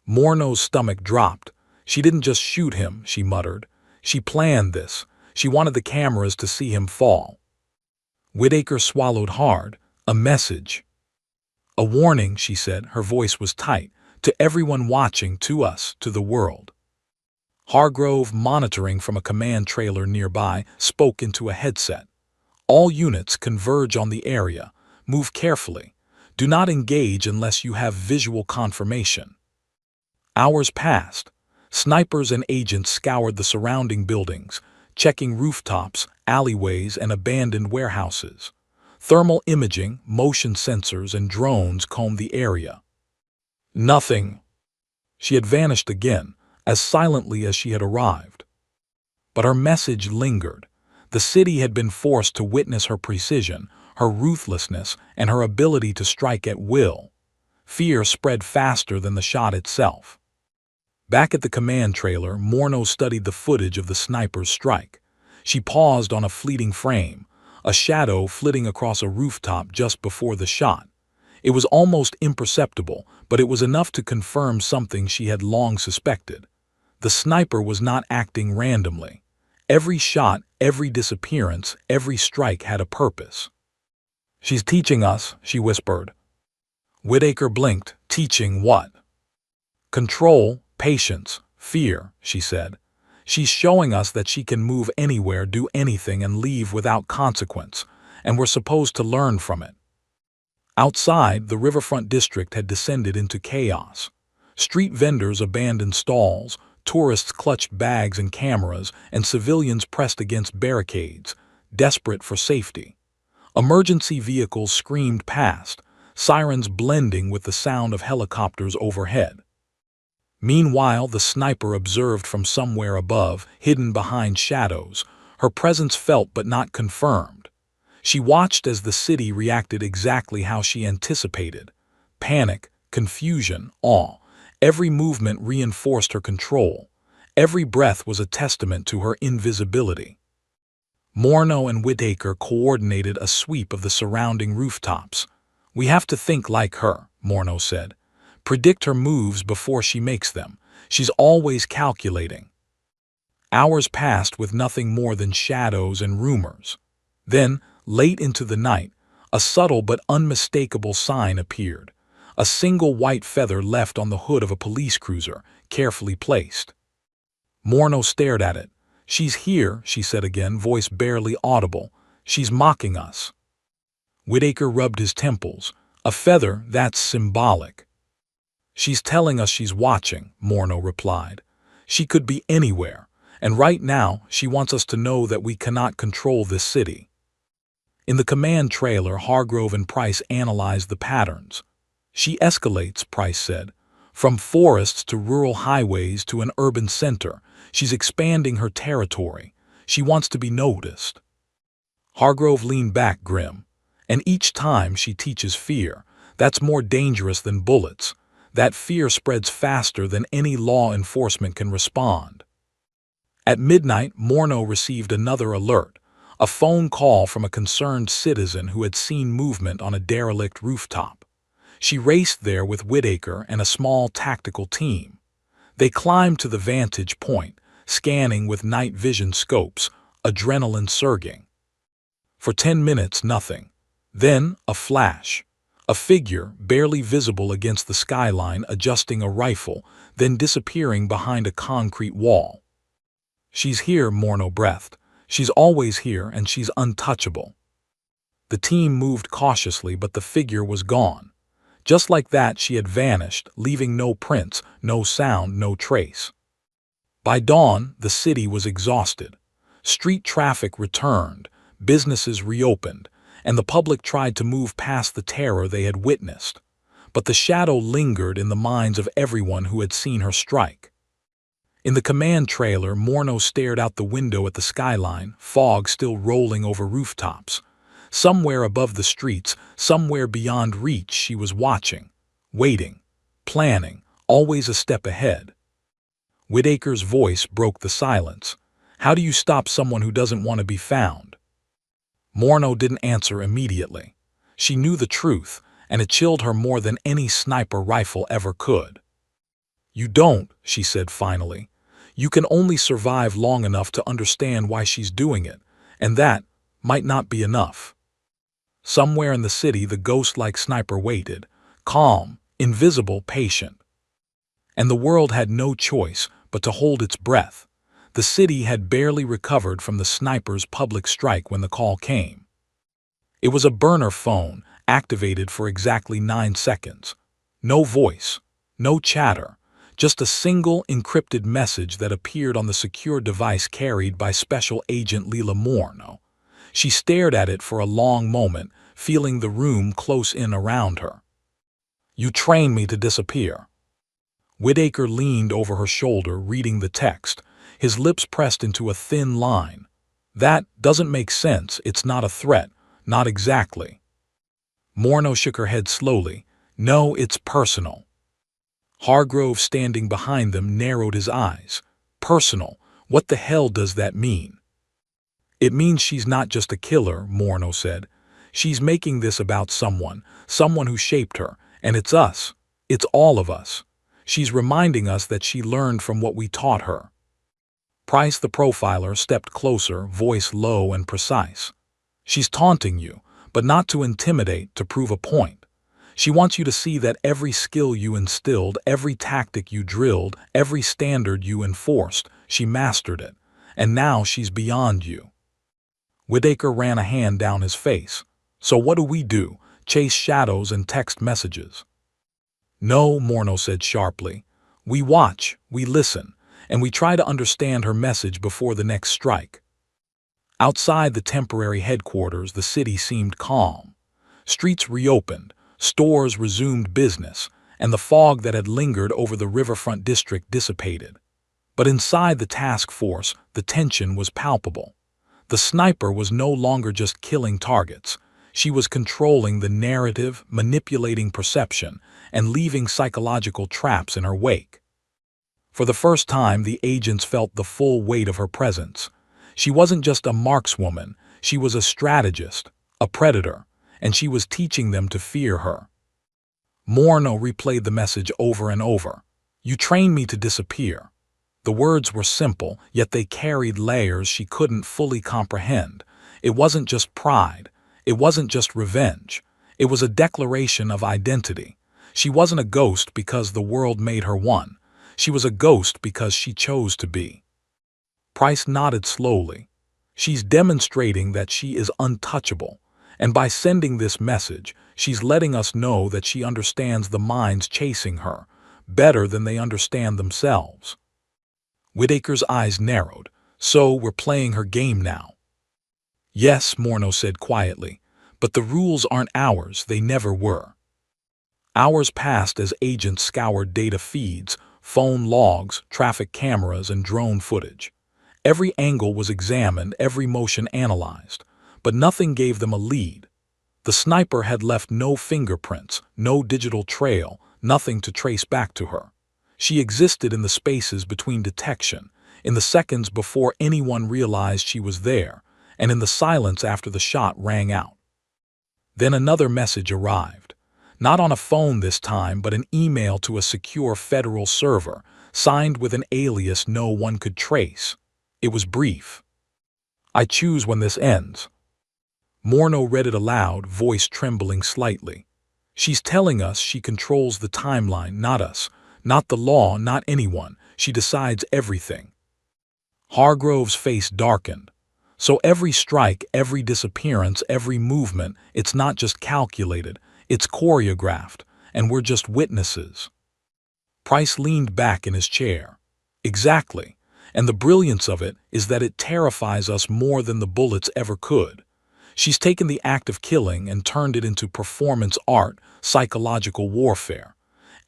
Morno's stomach dropped. She didn't just shoot him, she muttered. She planned this. She wanted the cameras to see him fall. Whitaker swallowed hard. A message. A warning, she said, her voice was tight. To everyone watching, to us, to the world. Hargrove, monitoring from a command trailer nearby, spoke into a headset. All units converge on the area. Move carefully. Do not engage unless you have visual confirmation. Hours passed. Snipers and agents scoured the surrounding buildings, checking rooftops, alleyways, and abandoned warehouses. Thermal imaging, motion sensors, and drones combed the area. Nothing. She had vanished again, as silently as she had arrived. But her message lingered. The city had been forced to witness her precision, her ruthlessness, and her ability to strike at will. Fear spread faster than the shot itself. Back at the command trailer, Morno studied the footage of the sniper's strike. She paused on a fleeting frame, a shadow flitting across a rooftop just before the shot. It was almost imperceptible, but it was enough to confirm something she had long suspected. The sniper was not acting randomly. Every shot, every disappearance, every strike had a purpose. "She's teaching us," she whispered. Whitaker blinked. "Teaching what?" "Control, patience, fear," she said. "She's showing us that she can move anywhere, do anything, and leave without consequence, and we're supposed to learn from it." Outside, the riverfront district had descended into chaos. Street vendors abandoned stalls, tourists clutched bags and cameras, and civilians pressed against barricades, desperate for safety. Emergency vehicles screamed past, sirens blending with the sound of helicopters overhead. Meanwhile, the sniper observed from somewhere above, hidden behind shadows, her presence felt but not confirmed. She watched as the city reacted exactly how she anticipated. Panic, confusion, awe. Every movement reinforced her control. Every breath was a testament to her invisibility. Morno and Whitaker coordinated a sweep of the surrounding rooftops. "We have to think like her," Morno said. "Predict her moves before she makes them. She's always calculating." Hours passed with nothing more than shadows and rumors. Then, late into the night, a subtle but unmistakable sign appeared. A single white feather left on the hood of a police cruiser, carefully placed. Morno stared at it. "She's here," she said again, voice barely audible. "She's mocking us." Whitaker rubbed his temples. "A feather, that's symbolic." "She's telling us she's watching," Morno replied. "She could be anywhere, and right now she wants us to know that we cannot control this city." In the command trailer, Hargrove and Price analyzed the patterns. "She escalates," Price said. "From forests to rural highways to an urban center, she's expanding her territory. She wants to be noticed." Hargrove leaned back, grim. "And each time she teaches fear. That's more dangerous than bullets. That fear spreads faster than any law enforcement can respond." At midnight, Morno received another alert, a phone call from a concerned citizen who had seen movement on a derelict rooftop. She raced there with Whitaker and a small tactical team. They climbed to the vantage point, scanning with night vision scopes, adrenaline surging. For 10 minutes, nothing. Then, a flash. A figure, barely visible against the skyline, adjusting a rifle, then disappearing behind a concrete wall. "She's here," Morno breathed. "She's always here, and she's untouchable." The team moved cautiously, but the figure was gone. Just like that, she had vanished, leaving no prints, no sound, no trace. By dawn, the city was exhausted. Street traffic returned, businesses reopened, and the public tried to move past the terror they had witnessed. But the shadow lingered in the minds of everyone who had seen her strike. In the command trailer, Morno stared out the window at the skyline, fog still rolling over rooftops. Somewhere above the streets, somewhere beyond reach, she was watching, waiting, planning, always a step ahead. Whitaker's voice broke the silence. How do you stop someone who doesn't want to be found? Morno didn't answer immediately. She knew the truth, and it chilled her more than any sniper rifle ever could. You don't, she said finally. You can only survive long enough to understand why she's doing it, and that might not be enough. Somewhere in the city, the ghost-like sniper waited, calm, invisible, patient. And the world had no choice but to hold its breath. The city had barely recovered from the sniper's public strike when the call came. It was a burner phone, activated for exactly 9 seconds. No voice, no chatter, just a single encrypted message that appeared on the secure device carried by Special Agent Leila Morno. She stared at it for a long moment, feeling the room close in around her. You trained me to disappear. Whitaker leaned over her shoulder, reading the text, his lips pressed into a thin line. That doesn't make sense. It's not a threat. Not exactly. Morno shook her head slowly. No, it's personal. Hargrove, standing behind them, narrowed his eyes. Personal? What the hell does that mean? It means she's not just a killer, Morno said. She's making this about someone who shaped her, and it's us. It's all of us. She's reminding us that she learned from what we taught her. Price, the profiler, stepped closer, voice low and precise. She's taunting you, but not to intimidate, to prove a point. She wants you to see that every skill you instilled, every tactic you drilled, every standard you enforced, she mastered it, and now she's beyond you. Whitaker ran a hand down his face. So what do we do? Chase shadows and text messages? No, Morno said sharply. We watch, we listen, and we try to understand her message before the next strike. Outside the temporary headquarters, the city seemed calm. Streets reopened, stores resumed business, and the fog that had lingered over the riverfront district dissipated. But inside the task force, the tension was palpable. The sniper was no longer just killing targets. She was controlling the narrative, manipulating perception, and leaving psychological traps in her wake. For the first time, the agents felt the full weight of her presence. She wasn't just a markswoman, she was a strategist, a predator, and she was teaching them to fear her. Morno replayed the message over and over. You trained me to disappear. The words were simple, yet they carried layers she couldn't fully comprehend. It wasn't just pride. It wasn't just revenge. It was a declaration of identity. She wasn't a ghost because the world made her one. She was a ghost because she chose to be. Price nodded slowly. She's demonstrating that she is untouchable. And by sending this message, she's letting us know that she understands the minds chasing her better than they understand themselves. Whitaker's eyes narrowed. So we're playing her game now. Yes, Morno said quietly, but the rules aren't ours, they never were. Hours passed as agents scoured data feeds, phone logs, traffic cameras, and drone footage. Every angle was examined, every motion analyzed, but nothing gave them a lead. The sniper had left no fingerprints, no digital trail, nothing to trace back to her. She existed in the spaces between detection, in the seconds before anyone realized she was there, and in the silence after the shot rang out. Then another message arrived. Not on a phone this time, but an email to a secure federal server, signed with an alias no one could trace. It was brief. I choose when this ends. Morno read it aloud, voice trembling slightly. She's telling us she controls the timeline, not us, not the law, not anyone. She decides everything. Hargrove's face darkened. So every strike, every disappearance, every movement, it's not just calculated, it's choreographed, and we're just witnesses. Price leaned back in his chair. Exactly. And the brilliance of it is that it terrifies us more than the bullets ever could. She's taken the act of killing and turned it into performance art, psychological warfare.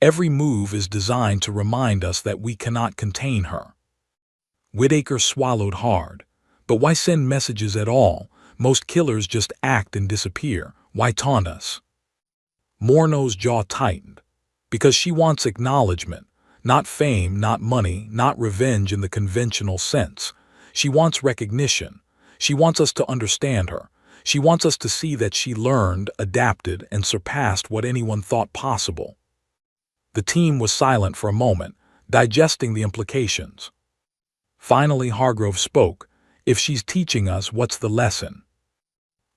Every move is designed to remind us that we cannot contain her. Whitaker swallowed hard. But why send messages at all? Most killers just act and disappear. Why taunt us? Morneau's jaw tightened. Because she wants acknowledgement. Not fame, not money, not revenge in the conventional sense. She wants recognition. She wants us to understand her. She wants us to see that she learned, adapted, and surpassed what anyone thought possible. The team was silent for a moment, digesting the implications. Finally, Hargrove spoke. If she's teaching us, what's the lesson?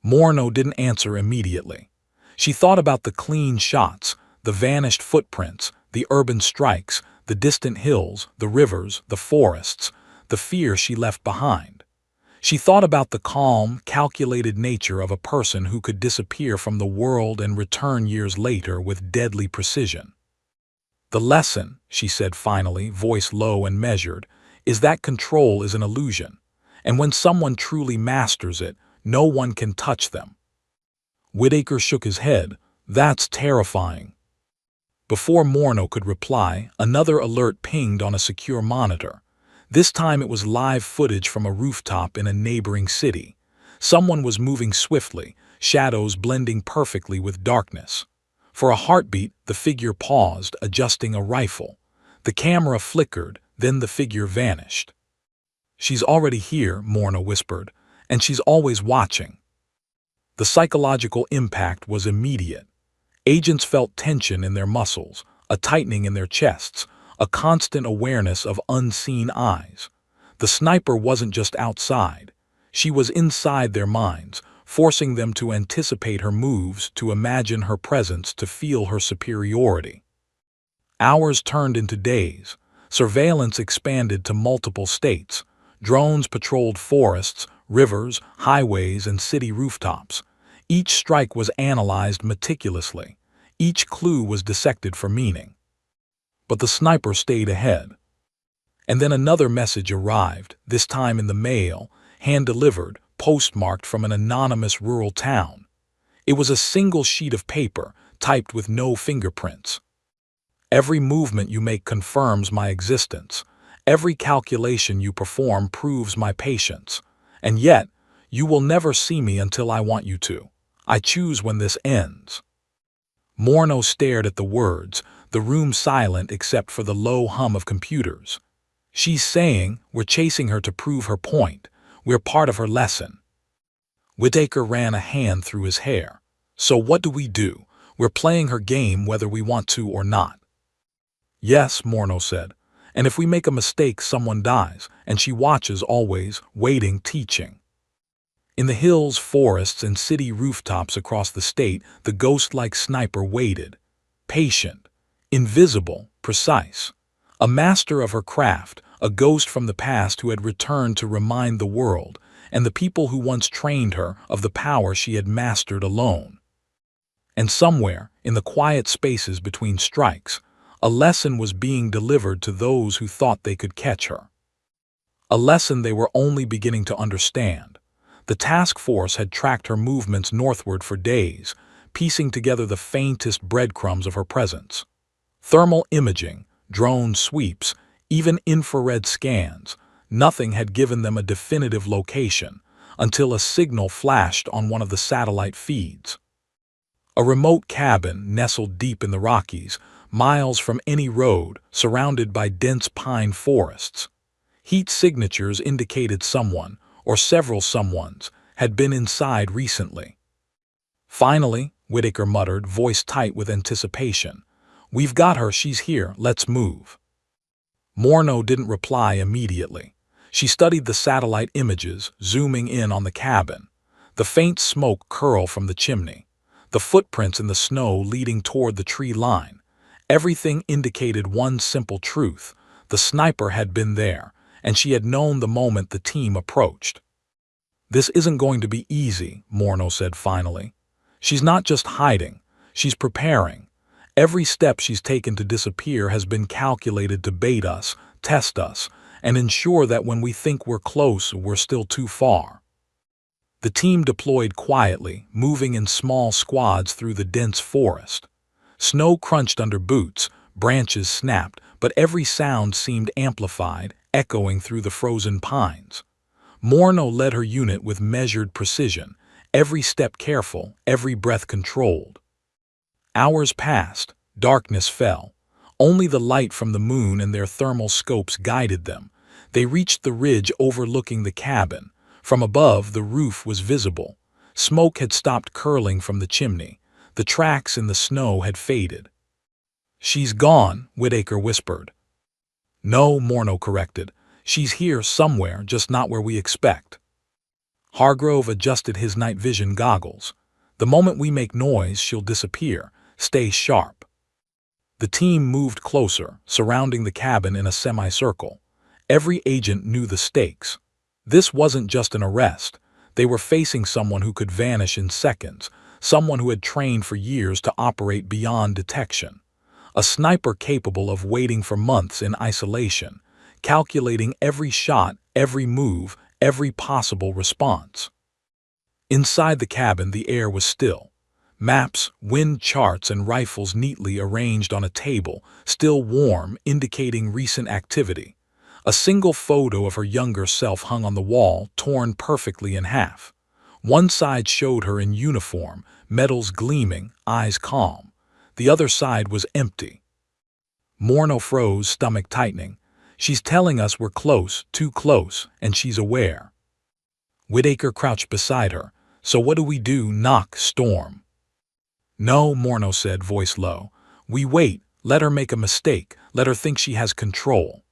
Morneau didn't answer immediately. She thought about the clean shots, the vanished footprints, the urban strikes, the distant hills, the rivers, the forests, the fear she left behind. She thought about the calm, calculated nature of a person who could disappear from the world and return years later with deadly precision. The lesson, she said finally, voice low and measured, is that control is an illusion, and when someone truly masters it, no one can touch them. Whitaker shook his head. That's terrifying. Before Morneau could reply, another alert pinged on a secure monitor. This time it was live footage from a rooftop in a neighboring city. Someone was moving swiftly, shadows blending perfectly with darkness. For a heartbeat, the figure paused, adjusting a rifle. The camera flickered, then the figure vanished. She's already here, Morneau whispered, and she's always watching. The psychological impact was immediate. Agents felt tension in their muscles, a tightening in their chests, a constant awareness of unseen eyes. The sniper wasn't just outside. She was inside their minds, forcing them to anticipate her moves, to imagine her presence, to feel her superiority. Hours turned into days. Surveillance expanded to multiple states. Drones patrolled forests, rivers, highways, and city rooftops. Each strike was analyzed meticulously. Each clue was dissected for meaning. But the sniper stayed ahead. And then another message arrived, this time in the mail, hand-delivered, postmarked from an anonymous rural town. It was a single sheet of paper, typed with no fingerprints. Every movement you make confirms my existence. Every calculation you perform proves my patience. And yet, you will never see me until I want you to. I choose when this ends. Morneau stared at the words, the room silent except for the low hum of computers. She's saying, we're chasing her to prove her point. We're part of her lesson. Whitaker ran a hand through his hair. So what do? We're playing her game whether we want to or not. Yes, Morneau said. And if we make a mistake, someone dies, and she watches always, waiting, teaching. In the hills, forests, and city rooftops across the state, the ghost-like sniper waited. Patient, invisible, precise. A master of her craft, a ghost from the past who had returned to remind the world, and the people who once trained her, of the power she had mastered alone. And somewhere, in the quiet spaces between strikes, a lesson was being delivered to those who thought they could catch her. A lesson they were only beginning to understand. The task force had tracked her movements northward for days, piecing together the faintest breadcrumbs of her presence. Thermal imaging, drone sweeps, even infrared scans, nothing had given them a definitive location until a signal flashed on one of the satellite feeds. A remote cabin nestled deep in the Rockies, miles from any road, surrounded by dense pine forests. Heat signatures indicated someone, or several someones, had been inside recently. Finally, Whitaker muttered, voice tight with anticipation. We've got her, she's here, let's move. Morneau didn't reply immediately. She studied the satellite images, zooming in on the cabin. The faint smoke curled from the chimney. The footprints in the snow leading toward the tree line. Everything indicated one simple truth. The sniper had been there, and she had known the moment the team approached. This isn't going to be easy, Morneau said finally. She's not just hiding, she's preparing. Every step she's taken to disappear has been calculated to bait us, test us, and ensure that when we think we're close, we're still too far. The team deployed quietly, moving in small squads through the dense forest. Snow crunched under boots, branches snapped, but every sound seemed amplified, echoing through the frozen pines. Morno led her unit with measured precision, every step careful, every breath controlled. Hours passed, darkness fell. Only the light from the moon and their thermal scopes guided them. They reached the ridge overlooking the cabin. From above, the roof was visible. Smoke had stopped curling from the chimney. The tracks in the snow had faded. "She's gone," Whitaker whispered. "No," Morno corrected. "She's here somewhere, just not where we expect." Hargrove adjusted his night vision goggles. "The moment we make noise, she'll disappear. Stay sharp." The team moved closer, surrounding the cabin in a semicircle. Every agent knew the stakes. This wasn't just an arrest. They were facing someone who could vanish in seconds, someone who had trained for years to operate beyond detection. A sniper capable of waiting for months in isolation, calculating every shot, every move, every possible response. Inside the cabin, the air was still. Maps, wind charts, and rifles neatly arranged on a table, still warm, indicating recent activity. A single photo of her younger self hung on the wall, torn perfectly in half. One side showed her in uniform, medals gleaming, eyes calm. The other side was empty. Morno froze, stomach tightening. "She's telling us we're close, too close, and she's aware." Whitaker crouched beside her. "So what do we do? Knock, storm?" "No," Morno said, voice low. "We wait, let her make a mistake, let her think she has control."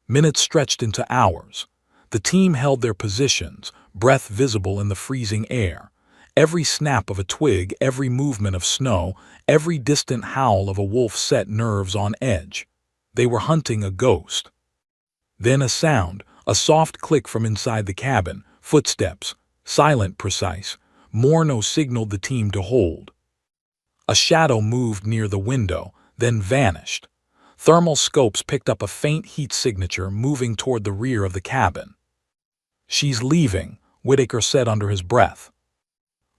Minutes stretched into hours. The team held their positions, breath visible in the freezing air. Every snap of a twig, every movement of snow, every distant howl of a wolf set nerves on edge. They were hunting a ghost. Then a sound, a soft click from inside the cabin, footsteps, silent, precise. Morno signaled the team to hold. A shadow moved near the window, then vanished. Thermal scopes picked up a faint heat signature moving toward the rear of the cabin. "She's leaving," Whitaker said under his breath.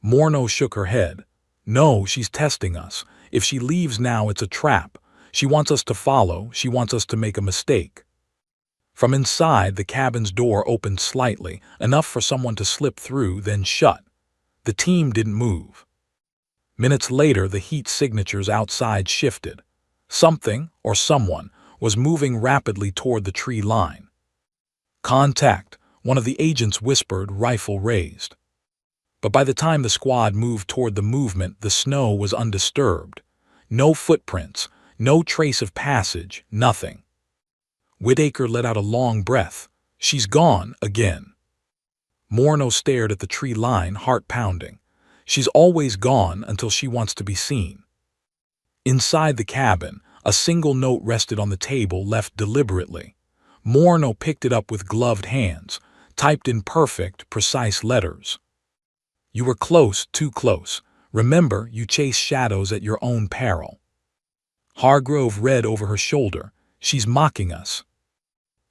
Morno shook her head. "No, she's testing us. If she leaves now, it's a trap. She wants us to follow, she wants us to make a mistake." From inside, the cabin's door opened slightly, enough for someone to slip through, then shut. The team didn't move. Minutes later, the heat signatures outside shifted. Something, or someone, was moving rapidly toward the tree line. "Contact," one of the agents whispered, rifle raised. But by the time the squad moved toward the movement, the snow was undisturbed. No footprints, no trace of passage, nothing. Whitaker let out a long breath. "She's gone again." Morno stared at the tree line, heart pounding. She's always gone until she wants to be seen. Inside the cabin, a single note rested on the table, left deliberately. Morno picked it up with gloved hands, typed in perfect, precise letters. "You were close, too close. Remember, you chase shadows at your own peril." Hargrove read over her shoulder. "She's mocking us."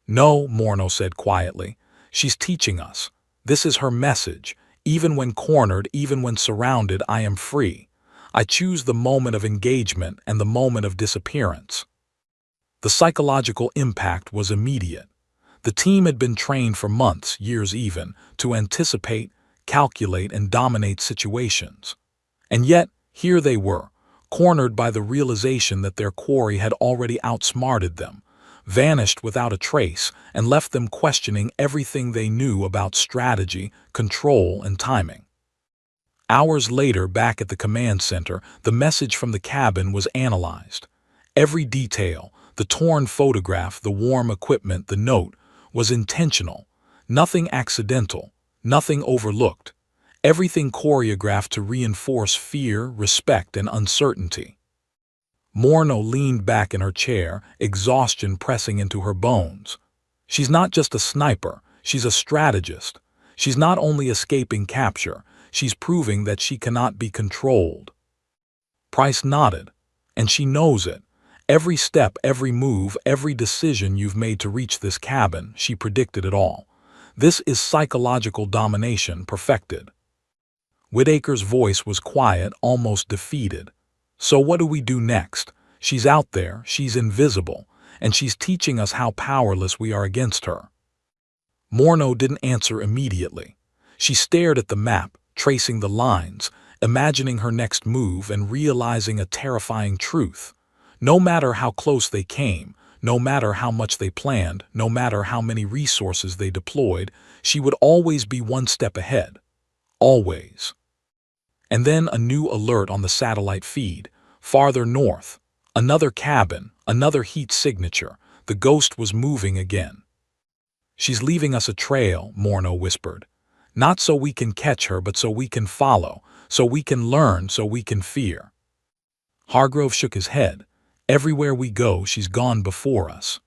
"No," Morno said quietly. "She's teaching us. This is her message. Even when cornered, even when surrounded, I am free. I choose the moment of engagement and the moment of disappearance." The psychological impact was immediate. The team had been trained for months, years even, to anticipate, calculate, and dominate situations. And yet, here they were, cornered by the realization that their quarry had already outsmarted them, vanished without a trace, and left them questioning everything they knew about strategy, control, and timing. Hours later, back at the command center, the message from the cabin was analyzed. Every detail, the torn photograph, the warm equipment, the note, was intentional. Nothing accidental, nothing overlooked. Everything choreographed to reinforce fear, respect, and uncertainty. Morno leaned back in her chair, exhaustion pressing into her bones. She's not just a sniper, she's a strategist. She's not only escaping capture, she's proving that she cannot be controlled. Price nodded. "And she knows it. Every step, every move, every decision you've made to reach this cabin, she predicted it all. This is psychological domination perfected. Whitaker's voice was quiet, almost defeated. So what do we do next? She's out there, she's invisible, and she's teaching us how powerless we are against her. Morno didn't answer immediately. She stared at the map, tracing the lines, imagining her next move and realizing a terrifying truth. No matter how close they came, no matter how much they planned, no matter how many resources they deployed, she would always be one step ahead. Always. And then a new alert on the satellite feed. Farther north. Another cabin, another heat signature. The ghost was moving again. She's leaving us a trail, Morno whispered. Not so we can catch her, but so we can follow, so we can learn, so we can fear. Hargrove shook his head. Everywhere we go, she's gone before us.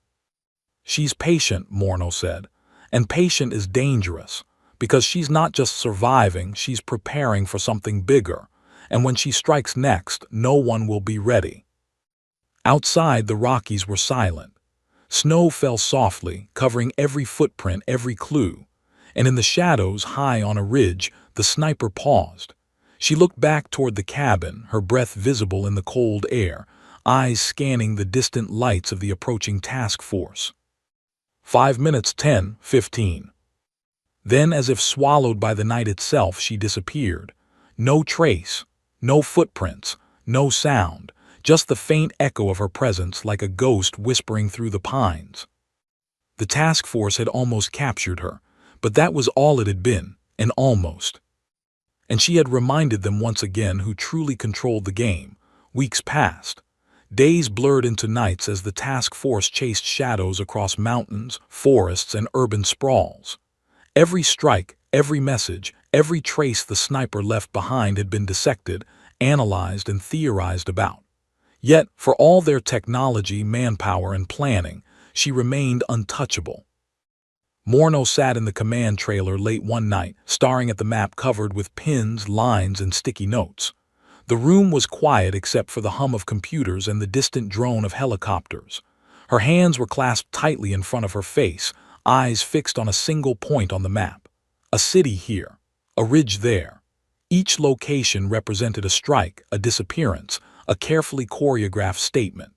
She's patient, Morno said, and patient is dangerous, because she's not just surviving, she's preparing for something bigger, and when she strikes next, no one will be ready. Outside, the Rockies were silent. Snow fell softly, covering every footprint, every clue, and in the shadows, high on a ridge, the sniper paused. She looked back toward the cabin, her breath visible in the cold air, eyes scanning the distant lights of the approaching task force. 5 minutes, 10, 15. Then, as if swallowed by the night itself, she disappeared. No trace, no footprints, no sound, just the faint echo of her presence like a ghost whispering through the pines. The task force had almost captured her, but that was all it had been, an almost. And she had reminded them once again who truly controlled the game. Weeks passed. Days blurred into nights as the task force chased shadows across mountains, forests, and urban sprawls. Every strike, every message, every trace the sniper left behind had been dissected, analyzed, and theorized about. Yet, for all their technology, manpower, and planning, she remained untouchable. Morno sat in the command trailer late one night, staring at the map covered with pins, lines, and sticky notes. The room was quiet except for the hum of computers and the distant drone of helicopters. Her hands were clasped tightly in front of her face, eyes fixed on a single point on the map. A city here, a ridge there. Each location represented a strike, a disappearance, a carefully choreographed statement.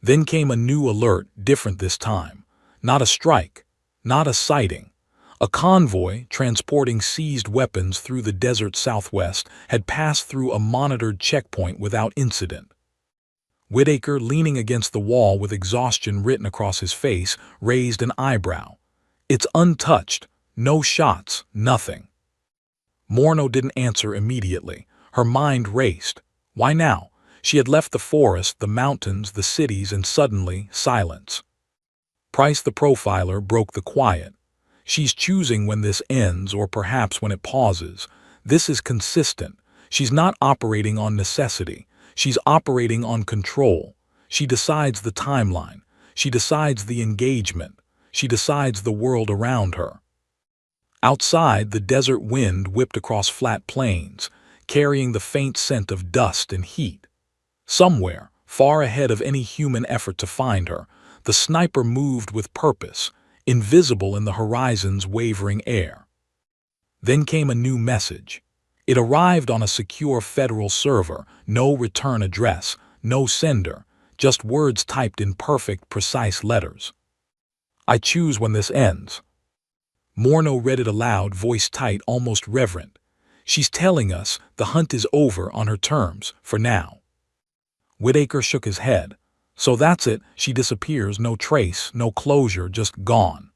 Then came a new alert, different this time. Not a strike, not a sighting. A convoy, transporting seized weapons through the desert southwest, had passed through a monitored checkpoint without incident. Whitaker, leaning against the wall with exhaustion written across his face, raised an eyebrow. It's untouched. No shots, nothing. Morno didn't answer immediately. Her mind raced. Why now? She had left the forest, the mountains, the cities, and suddenly, silence. Price the profiler broke the quiet. She's choosing when this ends, or perhaps when it pauses. This is consistent. She's not operating on necessity. She's operating on control. She decides the timeline. She decides the engagement. She decides the world around her. Outside, the desert wind whipped across flat plains, carrying the faint scent of dust and heat. Somewhere, far ahead of any human effort to find her, the sniper moved with purpose, invisible in the horizon's wavering air. Then came a new message. It arrived on a secure federal server, no return address, no sender, just words typed in perfect, precise letters. I choose when this ends. Morno read it aloud, voice tight, almost reverent. She's telling us the hunt is over on her terms, for now. Whitaker shook his head. So that's it, she disappears, no trace, no closure, just gone.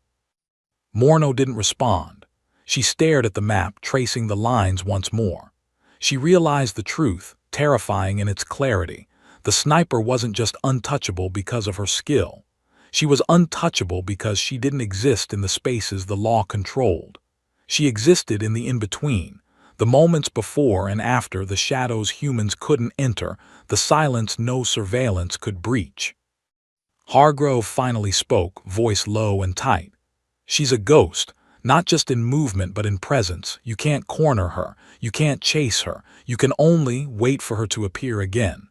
Morno didn't respond. She stared at the map, tracing the lines once more. She realized the truth, terrifying in its clarity. The sniper wasn't just untouchable because of her skill. She was untouchable because she didn't exist in the spaces the law controlled. She existed in the in-between, the moments before and after the shadows humans couldn't enter, the silence no surveillance could breach. Hargrove finally spoke, voice low and tight. She's a ghost, not just in movement but in presence. You can't corner her, you can't chase her, you can only wait for her to appear again.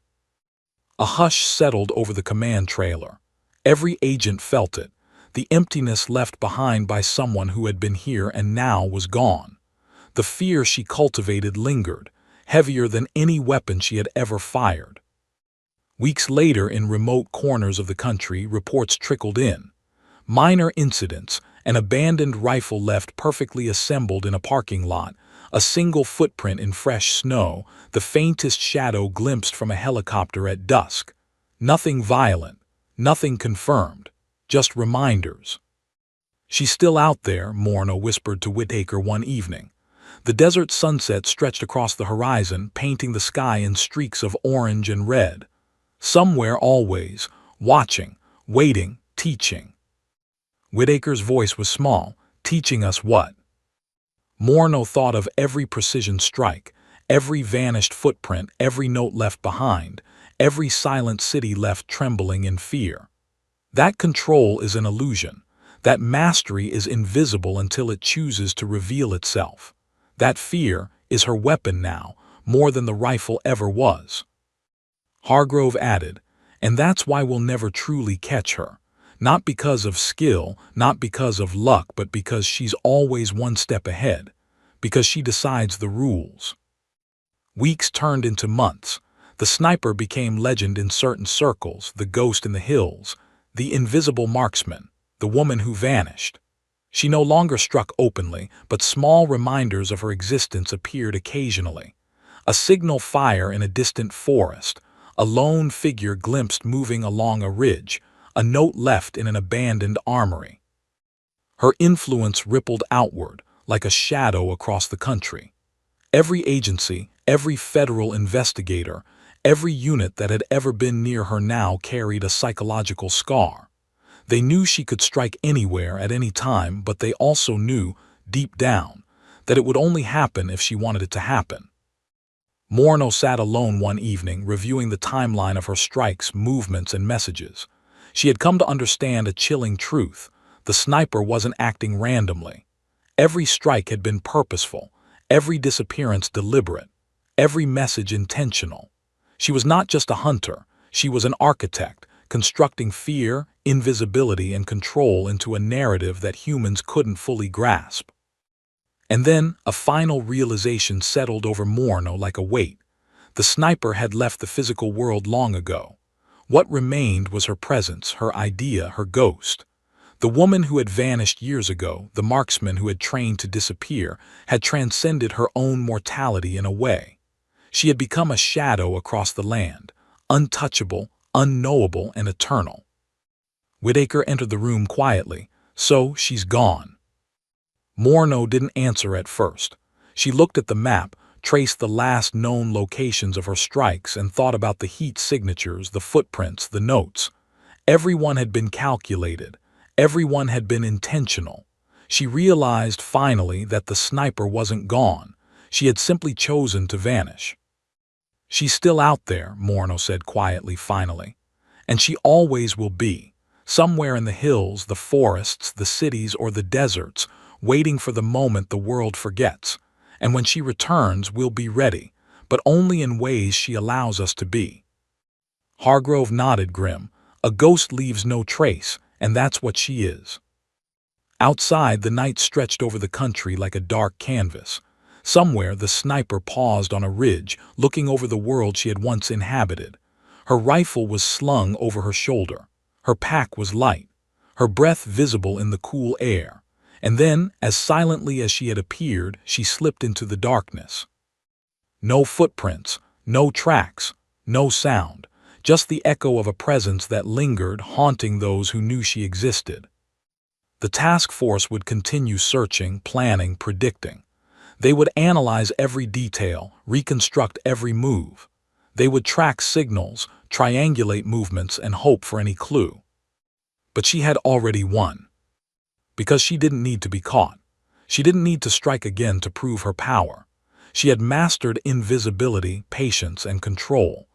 A hush settled over the command trailer. Every agent felt it. the emptiness left behind by someone who had been here and now was gone. The fear she cultivated lingered, heavier than any weapon she had ever fired. Weeks later, in remote corners of the country, reports trickled in. Minor incidents: an abandoned rifle left perfectly assembled in a parking lot, a single footprint in fresh snow, the faintest shadow glimpsed from a helicopter at dusk. Nothing violent, nothing confirmed, just reminders. "She's still out there," Morno whispered to Whitaker one evening. The desert sunset stretched across the horizon, painting the sky in streaks of orange and red. Somewhere, always, watching, waiting, teaching. Whitaker's voice was small. "Teaching us what?" Morno thought of every precision strike, every vanished footprint, every note left behind, every silent city left trembling in fear. That control is an illusion. That mastery is invisible until it chooses to reveal itself. That fear is her weapon now, more than the rifle ever was. Hargrove added, "And that's why we'll never truly catch her. Not because of skill, not because of luck, but because she's always one step ahead. Because she decides the rules." Weeks turned into months. The sniper became legend in certain circles, the ghost in the hills, the invisible marksman, the woman who vanished. She no longer struck openly, but small reminders of her existence appeared occasionally. A signal fire in a distant forest, a lone figure glimpsed moving along a ridge, a note left in an abandoned armory. Her influence rippled outward, like a shadow across the country. Every agency, every federal investigator, every unit that had ever been near her now carried a psychological scar. They knew she could strike anywhere at any time, but they also knew, deep down, that it would only happen if she wanted it to happen. Morno sat alone one evening, reviewing the timeline of her strikes, movements, and messages. She had come to understand a chilling truth: the sniper wasn't acting randomly. Every strike had been purposeful, every disappearance deliberate, every message intentional. She was not just a hunter, she was an architect, constructing fear, invisibility, and control into a narrative that humans couldn't fully grasp. And then, a final realization settled over Morno like a weight. The sniper had left the physical world long ago. What remained was her presence, her idea, her ghost. The woman who had vanished years ago, the marksman who had trained to disappear, had transcended her own mortality in a way. She had become a shadow across the land, untouchable, unknowable, and eternal. Whitaker entered the room quietly. "So, she's gone." Morno didn't answer at first. She looked at the map, traced the last known locations of her strikes, and thought about the heat signatures, the footprints, the notes. Everyone had been calculated. Everyone had been intentional. She realized finally that the sniper wasn't gone. She had simply chosen to vanish. "She's still out there," Morno said quietly finally. "And she always will be. Somewhere in the hills, the forests, the cities, or the deserts, waiting for the moment the world forgets. And when she returns, we'll be ready, but only in ways she allows us to be." Hargrove nodded, grim. "A ghost leaves no trace, and that's what she is." Outside, the night stretched over the country like a dark canvas. Somewhere, the sniper paused on a ridge, looking over the world she had once inhabited. Her rifle was slung over her shoulder. Her pack was light, her breath visible in the cool air. And then, as silently as she had appeared, she slipped into the darkness. No footprints, no tracks, no sound, just the echo of a presence that lingered, haunting those who knew she existed. The task force would continue searching, planning, predicting. They would analyze every detail, reconstruct every move. They would track signals, triangulate movements, and hope for any clue. But she had already won. Because she didn't need to be caught. She didn't need to strike again to prove her power. She had mastered invisibility, patience, and control.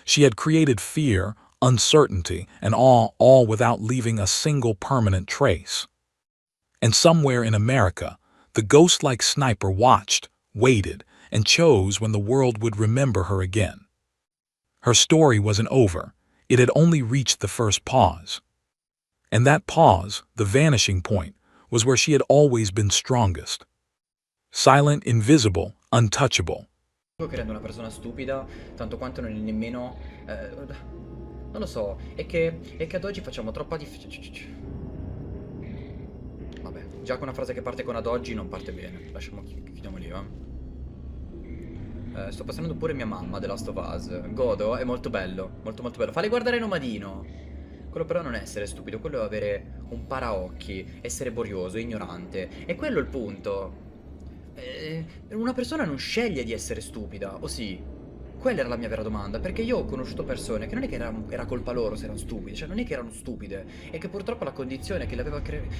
She had created fear, uncertainty, and awe, all without leaving a single permanent trace. And somewhere in America, the ghost-like sniper watched, waited, and chose when the world would remember her again. Her story wasn't over. It had only reached the first pause. And that pause, the vanishing point, was where she had always been strongest. Silent, invisible, untouchable. Che rende una persona stupida, tanto quanto non è nemmeno... non lo so, è che ad oggi facciamo troppa differenza. Vabbè, già con una frase che parte con ad oggi non parte bene. Lasciamo, chiudiamo lì, va. Sto passando pure mia mamma The Last of Us. Godo, è molto bello, molto molto bello. Fale guardare Nomadino. Quello però non è essere stupido, quello è avere un paraocchi, essere borioso, ignorante. E quello è il punto. Una persona non sceglie di essere stupida, o sì? Quella era la mia vera domanda, perché io ho conosciuto persone che non è che era colpa loro se erano stupide, cioè non è che erano stupide, è che purtroppo la condizione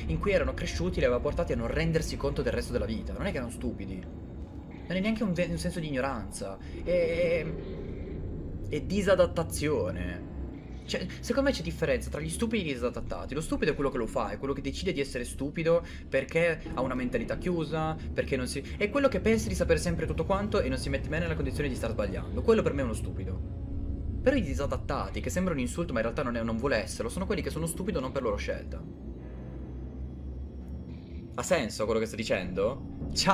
in cui erano cresciuti li aveva portati a non rendersi conto del resto della vita, non è che erano stupidi, non è neanche un senso di ignoranza, è disadattazione. Cioè, secondo me c'è differenza tra gli stupidi e i disadattati. Lo stupido è quello che lo fa, è quello che decide di essere stupido perché ha una mentalità chiusa, perché non si... È quello che pensa di sapere sempre tutto quanto e non si mette mai nella condizione di star sbagliando. Quello per me è uno stupido. Però i disadattati, che sembra un insulto ma in realtà non vuole esserlo, sono quelli che sono stupidi non per loro scelta. Ha senso quello che sto dicendo?